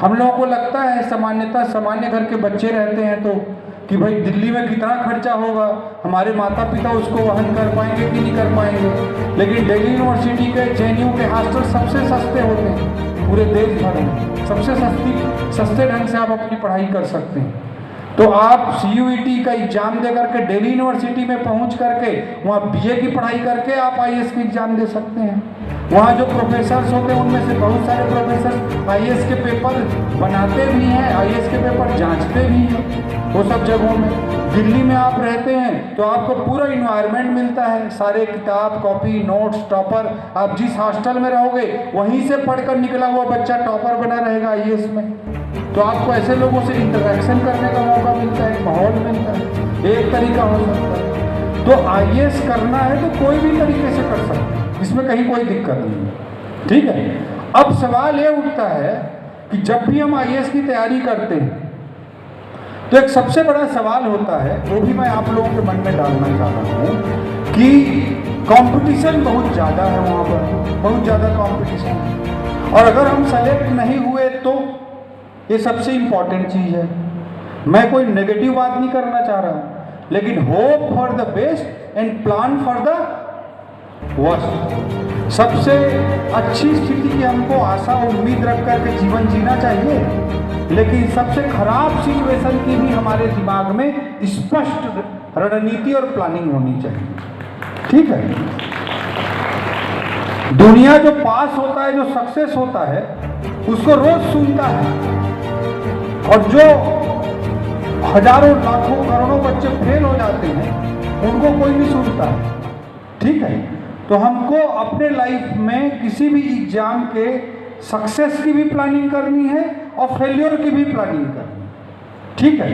हम लोगों को लगता है सामान्यतः सामान्य घर के बच्चे रहते हैं तो कि भाई दिल्ली में कितना खर्चा होगा, हमारे माता पिता उसको वहन कर पाएंगे कि नहीं कर पाएंगे। लेकिन दिल्ली यूनिवर्सिटी के JNU के हॉस्टल सबसे सस्ते होते हैं पूरे देश भर में, सबसे सस्ते ढंग से आप अपनी पढ़ाई कर सकते हैं। तो आप CUET का एग्जाम दे करके दिल्ली यूनिवर्सिटी में पहुंच करके वहाँ BA की पढ़ाई करके आप IAS की एग्जाम दे सकते हैं। वहाँ जो प्रोफेसर्स होते हैं उनमें से बहुत सारे प्रोफेसर IAS के पेपर बनाते भी हैं, IAS के पेपर जांचते भी हैं वो सब जगहों में। दिल्ली में आप रहते हैं तो आपको पूरा इन्वायरमेंट मिलता है, सारे किताब कॉपी नोट्स टॉपर। आप जिस हॉस्टल में रहोगे वहीं से पढ़कर निकला हुआ बच्चा टॉपर बना रहेगा IAS में। तो आपको ऐसे लोगों से इंटरेक्शन करने का मौका मिलता है, माहौल मिलता है, एक तरीका हो सकता है। तो IAS करना है तो कोई भी तरीके से कर सकते हैं, इसमें कहीं कोई दिक्कत नहीं है, ठीक है। अब सवाल ये उठता है कि जब भी हम IAS की तैयारी करते हैं तो एक सबसे बड़ा सवाल होता है, वो भी मैं आप लोगों के मन में डालना चाह रहा हूँ कि कंपटीशन बहुत ज़्यादा है, वहाँ पर बहुत ज़्यादा कंपटीशन है। और अगर हम सेलेक्ट नहीं हुए तो ये सबसे इम्पॉर्टेंट चीज़ है। मैं कोई नेगेटिव बात नहीं करना चाह रहा हूँ, लेकिन hope for the best and plan for the worst. सबसे अच्छी स्थिति की हमको आशा उम्मीद रख करके जीवन जीना चाहिए, लेकिन सबसे खराब सिचुएशन की भी हमारे दिमाग में स्पष्ट रणनीति और प्लानिंग होनी चाहिए, ठीक है। दुनिया जो पास होता है, जो सक्सेस होता है, उसको रोज सुनता है, और जो हजारों लाखों करोड़ों बच्चे फेल हो जाते हैं उनको कोई नहीं सुनता है, ठीक है। तो हमको अपने लाइफ में किसी भी एग्जाम के सक्सेस की भी प्लानिंग करनी है और फेल्योर की भी प्लानिंग करनी है, ठीक है।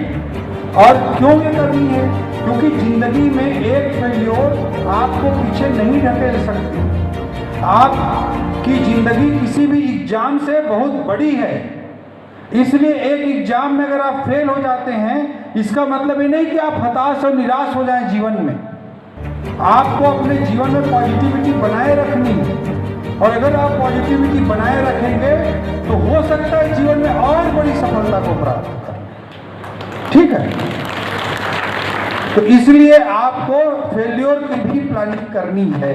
और क्यों ये करनी है? क्योंकि जिंदगी में एक फेल्योर आपको पीछे नहीं ढकेल सकती। आपकी जिंदगी किसी भी एग्जाम से बहुत बड़ी है, इसलिए एक एग्जाम में अगर आप फेल हो जाते हैं इसका मतलब ये नहीं कि आप हताश और निराश हो जाएं जीवन में। आपको अपने जीवन में पॉजिटिविटी बनाए रखनी है, और अगर आप पॉजिटिविटी बनाए रखेंगे तो हो सकता है जीवन में और बड़ी सफलता को प्राप्त करें, ठीक है। तो इसलिए आपको फेल्योर की भी प्लानिंग करनी है,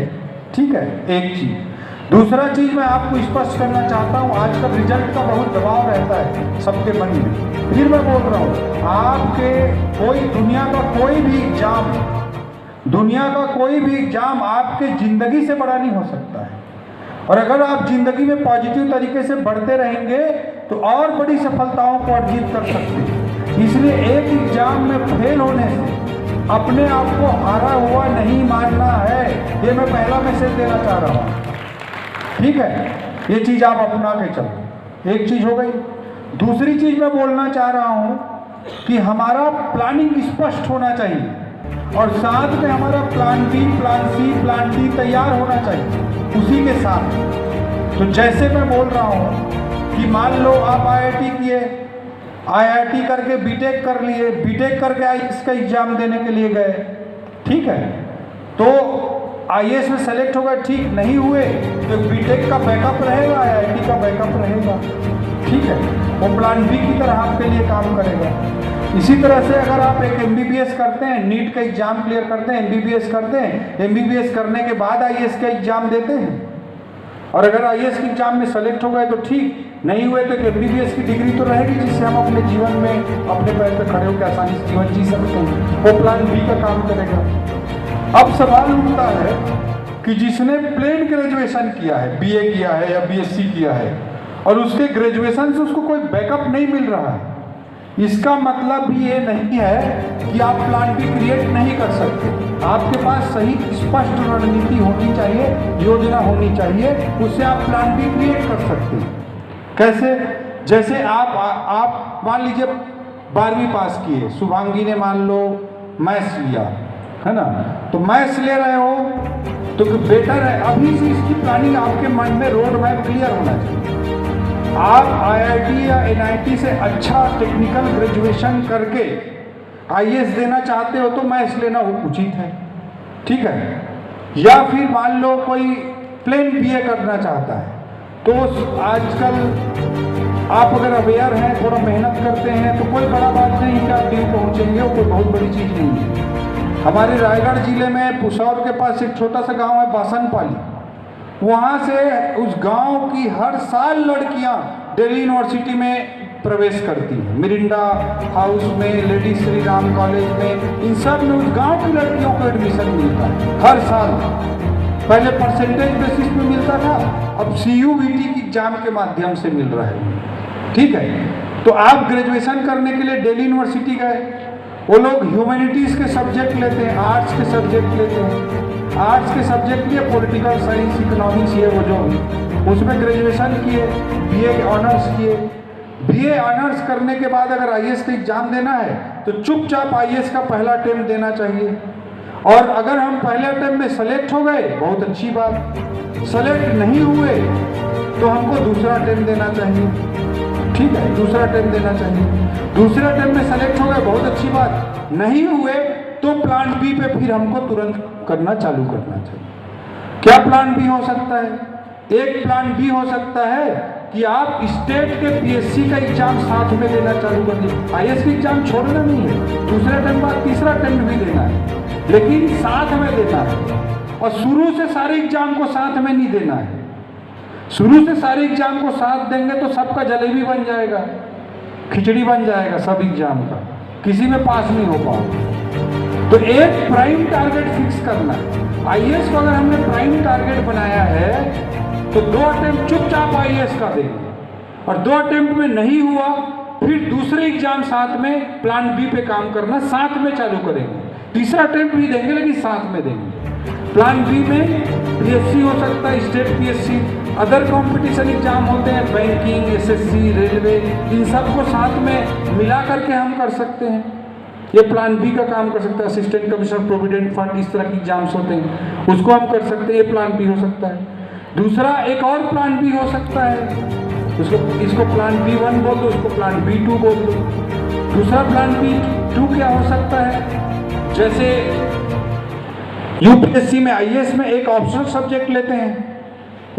ठीक है, एक चीज। दूसरा चीज मैं आपको स्पष्ट करना चाहता हूं, आजकल रिजल्ट का बहुत दबाव रहता है सबके मन में। फिर मैं बोल रहा हूं, आपके दुनिया का कोई भी एग्जाम आपके जिंदगी से बड़ा नहीं हो सकता है। और अगर आप जिंदगी में पॉजिटिव तरीके से बढ़ते रहेंगे तो और बड़ी सफलताओं को अर्जित कर सकते हैं। इसलिए एक एग्जाम में फेल होने से अपने आप को हारा हुआ नहीं मानना है, ये मैं पहला मैसेज देना चाह रहा हूँ, ठीक है। ये चीज आप अपना के चलो, एक चीज हो गई। दूसरी चीज मैं बोलना चाह रहा हूं कि हमारा प्लानिंग स्पष्ट होना चाहिए, और साथ में हमारा plan B, plan C, plan D तैयार होना चाहिए उसी के साथ। तो जैसे मैं बोल रहा हूं कि मान लो आप IIT किए, IIT करके बीटेक कर लिए, बीटेक करके IAS का एग्जाम देने के लिए गए, ठीक है। तो IAS में सेलेक्ट होगा, ठीक नहीं हुए तो बीटेक का बैकअप रहेगा, IIT का बैकअप रहेगा, ठीक है। वो प्लान बी की तरह आपके लिए काम करेगा। इसी तरह से अगर आप एक MBBS करते हैं, नीट का एग्जाम क्लियर करते हैं, MBBS करते हैं, MBBS करने के बाद IAS का एग्जाम देते हैं, और अगर IAS के एग्जाम में सेलेक्ट हो गए तो ठीक, नहीं हुए तो MBBS की डिग्री तो रहेगी जिससे हम अपने जीवन में अपने पैर पर खड़े होकर आसानी से जीवन जी सकते हैं। वो प्लान बी का काम करेगा। अब सवाल उठता है कि जिसने प्लेन ग्रेजुएशन किया है, BA किया है या BSc किया है, और उसके ग्रेजुएशन से उसको कोई बैकअप नहीं मिल रहा है, इसका मतलब भी ये नहीं है कि आप प्लान बी क्रिएट नहीं कर सकते। आपके पास सही स्पष्ट रणनीति होनी चाहिए, योजना होनी चाहिए, उससे आप प्लान बी क्रिएट कर सकते हैं। कैसे? जैसे आप मान लीजिए 12वीं पास किए, शुभांगी ने मान लो मैथ्स लिया है ना, तो मैथ्स ले रहे हो तो बेटर है अभी से इसकी प्लानिंग आपके मन में रोड मैप क्लियर होना चाहिए। आप IIT या NIT से अच्छा टेक्निकल ग्रेजुएशन करके IAS देना चाहते हो तो मैथ्स लेना उचित है, ठीक है। या फिर मान लो कोई प्लेन BA करना चाहता है, तो आजकल आप अगर अवेयर हैं, थोड़ा मेहनत करते हैं तो कोई बड़ा बात नहीं कि आप ड्यू पहुँचेंगे, वो कोई चीज़ नहीं है। हमारे रायगढ़ जिले में पुसौर के पास एक छोटा सा गांव है बासनपाली, वहाँ से उस गांव की हर साल लड़कियां दिल्ली यूनिवर्सिटी में प्रवेश करती हैं। मिरिंडा हाउस में, लेडी श्री राम कॉलेज में, इन सब में उस गांव की लड़कियों को एडमिशन मिलता है हर साल। पहले परसेंटेज बेसिस पे मिलता था, अब CUET की एग्जाम के माध्यम से मिल रहा है। ठीक है, तो आप ग्रेजुएशन करने के लिए दिल्ली यूनिवर्सिटी गए, वो लोग ह्यूमैनिटीज़ के सब्जेक्ट लेते हैं, आर्ट्स के सब्जेक्ट लेते हैं। आर्ट्स के सब्जेक्ट लिए पॉलिटिकल साइंस, इकोनॉमिक्स, ये वो जो भी, उसमें ग्रेजुएशन किए, BA ऑनर्स किए। BA ऑनर्स करने के बाद अगर IAS का एग्जाम देना है तो चुपचाप IAS का पहला अटेम्प्ट देना चाहिए। और अगर हम पहले अटेम्प्ट में सेलेक्ट हो गए, बहुत अच्छी बात। सेलेक्ट नहीं हुए तो हमको दूसरा अटेम्प्ट देना चाहिए। ठीक है, दूसरा अटेम्प्ट देना चाहिए। दूसरे अटेम्प्ट में सेलेक्ट हो गए, बहुत अच्छी बात। नहीं हुए तो प्लान B पे फिर हमको तुरंत करना चालू करना चाहिए। क्या प्लान B हो सकता है? एक प्लान B हो सकता है कि आप स्टेट के PSC का एग्जाम साथ में देना चालू कर दिए। IAS का एग्जाम छोड़ना नहीं है, दूसरे अटेम्प्ट बाद तीसरा अटेम्प्ट भी देना है, लेकिन साथ में देना है। और शुरू से सारे एग्जाम को साथ में नहीं देना है। शुरू से सारे एग्जाम को साथ देंगे तो सबका जलेबी बन जाएगा, खिचड़ी बन जाएगा सब एग्जाम का, किसी में पास नहीं हो पाओगे। तो एक प्राइम टारगेट फिक्स करना है। IAS को अगर हमने प्राइम टारगेट बनाया है तो 2 अटेम्प्ट चुपचाप IAS का देंगे, और 2 अटेम्प्ट में नहीं हुआ फिर दूसरे एग्जाम साथ में प्लान B पे काम करना साथ में चालू करेंगे। तीसरा अटेम्प्ट भी देंगे लेकिन साथ में देंगे। प्लान B में PSC हो सकता है, state PSC, other competition exam होते हैं, बैंकिंग, SSC, रेलवे, इन सबको साथ में मिला करके हम कर सकते हैं। ये प्लान B का काम कर सकता है। असिस्टेंट कमिश्नर प्रोविडेंट फंड, इस तरह के एग्जाम्स होते हैं, उसको हम कर सकते हैं। ये प्लान B हो सकता है। दूसरा एक और प्लान B हो सकता है, इसको प्लान B1 बोल दो, उसको प्लान B2 बोल दो। दूसरा प्लान B2 क्या हो सकता है? जैसे UPSC में, IAS में एक ऑप्शनल सब्जेक्ट लेते हैं,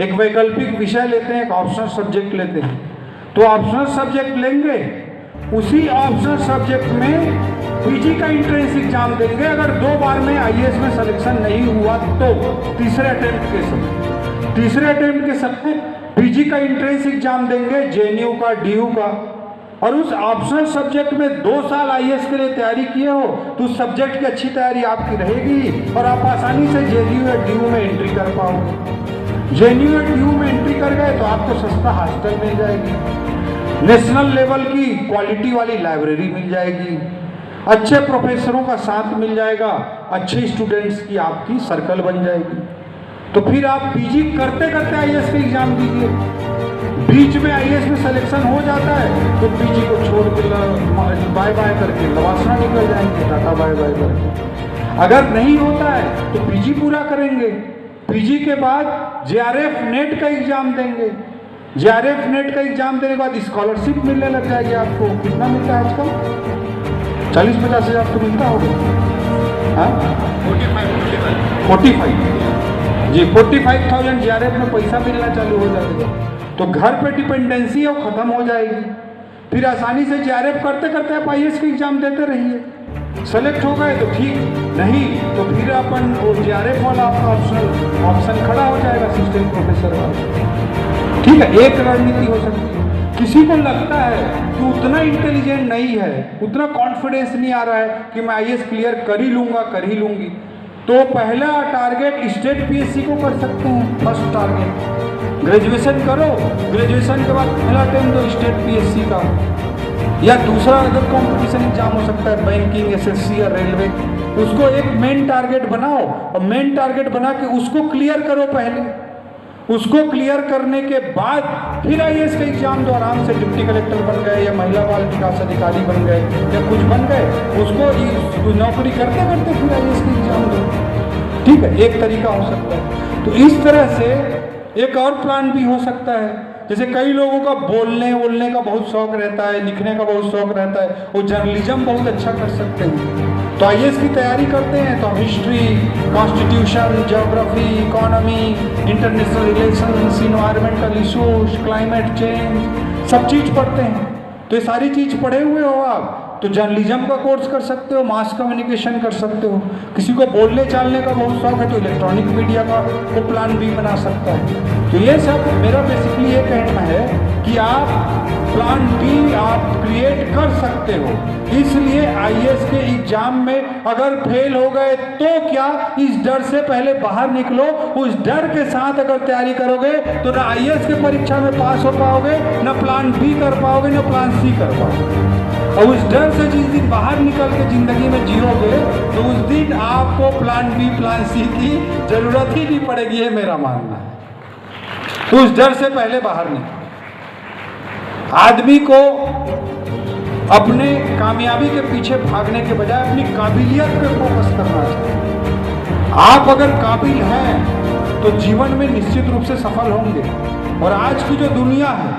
एक वैकल्पिक विषय लेते हैं, एक ऑप्शनल सब्जेक्ट लेते हैं। तो ऑप्शनल सब्जेक्ट लेंगे, उसी ऑप्शनल सब्जेक्ट में PG का एंट्रेंस एग्जाम देंगे। अगर 2 बार में IAS में सिलेक्शन नहीं हुआ तो तीसरे अटेम्प्ट के समय PG का एंट्रेंस एग्जाम देंगे, JNU का, DU का। और उस ऑप्शनल सब्जेक्ट में 2 साल IAS के लिए तैयारी किए हो तो उस सब्जेक्ट की अच्छी तैयारी आपकी रहेगी और आप आसानी से JNU या DU में एंट्री कर पाओगे। JNU या DU में एंट्री कर गए तो आपको सस्ता हॉस्टल मिल जाएगी, नेशनल लेवल की क्वालिटी वाली लाइब्रेरी मिल जाएगी, अच्छे प्रोफेसरों का साथ मिल जाएगा, अच्छे स्टूडेंट्स की आपकी सर्कल बन जाएगी। तो फिर आप PG करते करते IAS का एग्जाम दीजिए। बीच में IAS में सिलेक्शन हो जाता है तो PG को छोड़ के बाय बाय करके लवासना निकल जाएंगे, टाटा बाय बाय करके। अगर नहीं होता है तो PG पूरा करेंगे। PG के बाद JRF नेट का एग्जाम देंगे। JRF नेट का एग्जाम देने के बाद स्कॉलरशिप मिलने लग जाएगी आपको। कितना मिलता है आजकल? 40-50 हज़ार तो मिलता होगा। हाँ, 45 जी, 45,000 JRF में पैसा मिलना चालू हो जाएगा। तो घर पे डिपेंडेंसी है वो खत्म हो जाएगी। फिर आसानी से JRF करते करते आप IAS का एग्जाम देते रहिए। सेलेक्ट हो गए तो ठीक, नहीं तो फिर अपन वो JRF वाला आपका ऑप्शन खड़ा हो जाएगा, असिस्टेंट प्रोफेसर वाला। ठीक है, एक रणनीति हो सकती है। किसी को लगता है कि उतना इंटेलिजेंट नहीं है, उतना कॉन्फिडेंस नहीं आ रहा है कि मैं IAS क्लियर कर ही लूँगी, तो पहला टारगेट स्टेट PSC को कर सकते हैं। फर्स्ट टारगेट ग्रेजुएशन करो, ग्रेजुएशन के बाद पहला अटेम्प्ट दो स्टेट PSC का, या दूसरा अगर कॉम्पिटिशन एग्जाम हो सकता है बैंकिंग, SSC या रेलवे, उसको एक मेन टारगेट बनाओ और मेन टारगेट बना के उसको क्लियर करो पहले। उसको क्लियर करने के बाद फिर IAS का एग्जाम दो। आराम से डिप्टी कलेक्टर बन गए या महिला बाल विकास अधिकारी बन गए या कुछ बन गए, उसको नौकरी करते करते फिर IAS का एग्जाम दो। ठीक है, एक तरीका हो सकता है। तो इस तरह से एक और प्लान भी हो सकता है। जैसे कई लोगों का बोलने का बहुत शौक रहता है, लिखने का बहुत शौक रहता है, वो जर्नलिज्म बहुत अच्छा कर सकते हैं। तो IAS की तैयारी करते हैं तो हम history, constitution, geography, economy, international relations, environmental issues, climate change, सब चीज़ पढ़ते हैं। तो ये सारी चीज़ पढ़े हुए हो आप तो जर्नलिज्म का कोर्स कर सकते हो, मास कम्युनिकेशन कर सकते हो। किसी को बोलने चालने का बहुत शौक है तो इलेक्ट्रॉनिक मीडिया का वो प्लान भी बना सकता है। तो ये सब मेरा बेसिकली ये कहना है कि आप प्लान बी आप क्रिएट कर सकते हो। इसलिए आईएएस के एग्जाम में अगर फेल हो गए तो क्या, इस डर से पहले बाहर निकलो। उस डर के साथ अगर तैयारी करोगे तो ना आईएएस के परीक्षा में पास हो पाओगे, ना प्लान बी कर पाओगे, ना प्लान सी कर पाओगे। और उस डर से जिस दिन बाहर निकल के जिंदगी में जियोगे तो उस दिन आपको प्लान बी प्लान सी की जरूरत ही नहीं पड़ेगी, ये मेरा मानना है। तो उस डर से पहले बाहर निकलो। आदमी को अपने कामयाबी के पीछे भागने के बजाय अपनी काबिलियत पे फोकस करना चाहिए। आप अगर काबिल हैं तो जीवन में निश्चित रूप से सफल होंगे। और आज की जो दुनिया है,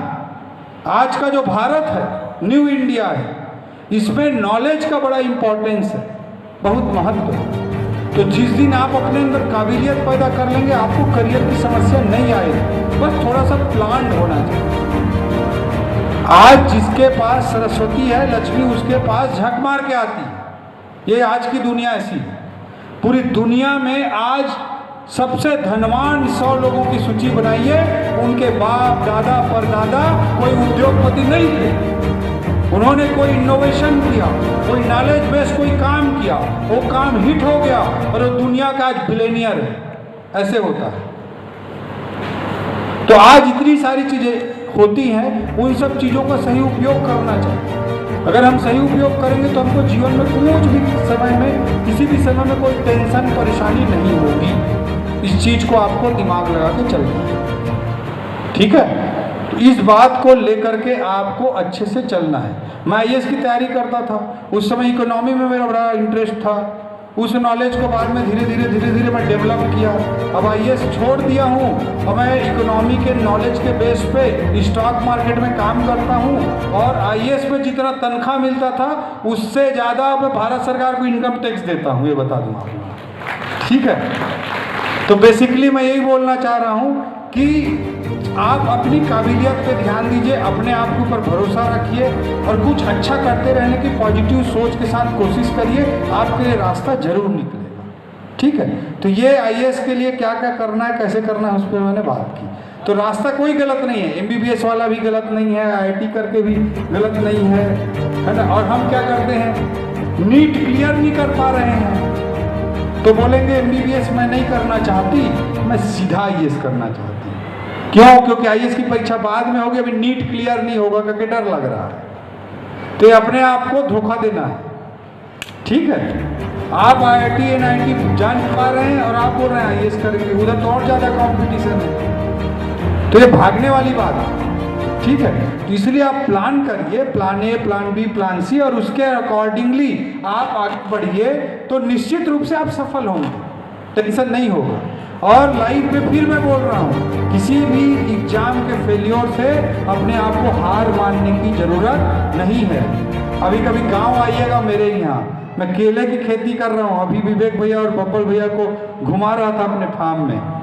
आज का जो भारत है, न्यू इंडिया है, इसमें नॉलेज का बड़ा इंपॉर्टेंस है, बहुत महत्व है। तो जिस दिन आप अपने अंदर काबिलियत पैदा कर लेंगे आपको करियर की समस्या नहीं आएगी, बस थोड़ा सा प्लान होना चाहिए। आज जिसके पास सरस्वती है, लक्ष्मी उसके पास झक मार के आती है। ये आज की दुनिया ऐसी है। पूरी दुनिया में आज सबसे धनवान 100 लोगों की सूची बनाइए, उनके बाप दादा परदादा कोई उद्योगपति नहीं थे। उन्होंने कोई इनोवेशन किया, कोई नॉलेज बेस्ड कोई काम किया, वो काम हिट हो गया और वो दुनिया का आज बिलियनियर है। ऐसे होता है। तो आज इतनी सारी चीजें होती हैं, उन सब चीज़ों का सही उपयोग करना चाहिए। अगर हम सही उपयोग करेंगे तो हमको जीवन में कुछ भी समय में, किसी भी समय में कोई टेंशन परेशानी नहीं होगी। इस चीज़ को आपको दिमाग लगा के चलना है, ठीक है। तो इस बात को लेकर के आपको अच्छे से चलना है। मैं आईएएस की तैयारी करता था, उस समय इकोनॉमी में मेरा बड़ा इंटरेस्ट था। उस नॉलेज को बाद में धीरे धीरे मैं डेवलप किया। अब आईएएस छोड़ दिया हूँ और मैं इकोनॉमी के नॉलेज के बेस पे स्टॉक मार्केट में काम करता हूँ। और आईएएस में जितना तनख्वाह मिलता था उससे ज़्यादा मैं भारत सरकार को इनकम टैक्स देता हूँ, ये बता दूँ आपको, ठीक है। तो बेसिकली मैं यही बोलना चाह रहा हूँ कि आप अपनी काबिलियत पे ध्यान दीजिए, अपने आप के ऊपर भरोसा रखिए और कुछ अच्छा करते रहने की पॉजिटिव सोच के साथ कोशिश करिए, आपके लिए रास्ता जरूर निकलेगा, ठीक है। तो ये आईएएस के लिए क्या क्या करना है, कैसे करना है, उस पर मैंने बात की। तो रास्ता कोई गलत नहीं है, एमबीबीएस वाला भी गलत नहीं है, आईआईटी करके भी गलत नहीं है ना। और हम क्या करते हैं, नीट क्लियर नहीं कर पा रहे हैं तो बोलेंगे एमबीबीएस मैं नहीं करना चाहती, मैं सीधा आईएएस करना चाहती। क्यों? क्योंकि आईएएस की परीक्षा बाद में होगी, अभी नीट क्लियर नहीं होगा करके डर लग रहा है। तो ये अपने आप को धोखा देना है, ठीक है। आप आईआईटी एनआईटी जान पा रहे हैं और आप बोल रहे हैं आईएएस करेंगे, उधर तो और ज़्यादा कॉम्पिटिशन है। तो ये भागने वाली बात है, ठीक है। तो इसलिए आप प्लान करिए, plan A, plan B, plan C, और उसके अकॉर्डिंगली आप आगे बढ़िए तो निश्चित रूप से आप सफल होंगे, टेंशन नहीं होगा। और लाइफ में फिर मैं बोल रहा हूँ, किसी भी एग्जाम के फेलियर से अपने आप को हार मानने की ज़रूरत नहीं है। अभी कभी गांव आइएगा मेरे यहाँ, मैं केले की खेती कर रहा हूँ। अभी विवेक भैया और बब्बल भैया को घुमा रहा था अपने फार्म में।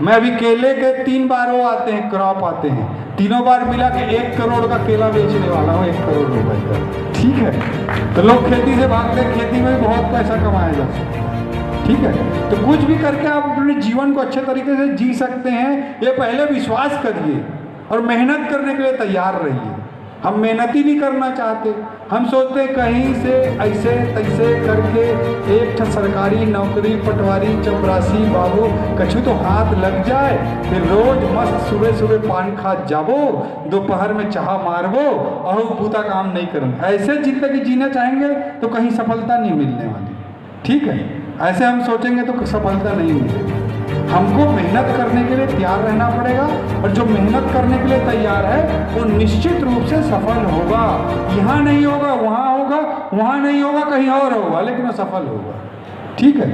मैं अभी केले के 3 बार वो आते हैं, क्रॉप आते हैं, तीनों बार मिला के 1 करोड़ का केला बेचने वाला हूँ, 1 करोड़ रुपए का, ठीक है। तो लोग खेती से भागते हैं, खेती में भी बहुत पैसा कमाया जा सकता है, ठीक है। तो कुछ भी करके आप अपने जीवन को अच्छे तरीके से जी सकते हैं, ये पहले विश्वास करिए और मेहनत करने के लिए तैयार रहिए। हम मेहनत ही नहीं करना चाहते, हम सोचते हैं कहीं से ऐसे तैसे करके एक सरकारी नौकरी, पटवारी, चपरासी बाबू कछु तो हाथ लग जाए, फिर रोज मस्त सुबह सुबह पान खा जाबो, दोपहर में चाह मारबो और पूता काम नहीं करेंगे। ऐसे जिंदगी जीना चाहेंगे तो कहीं सफलता नहीं मिलने वाली, ठीक है। ऐसे हम सोचेंगे तो सफलता नहीं मिलेगी। हमको मेहनत करने के लिए तैयार रहना पड़ेगा और जो मेहनत करने के लिए तैयार है वो निश्चित रूप से सफल होगा। यहाँ नहीं होगा वहाँ होगा, वहाँ नहीं होगा कहीं और होगा, लेकिन वो सफल होगा, ठीक है।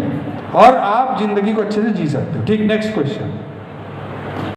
और आप जिंदगी को अच्छे से जी सकते हो, ठीक। Next question.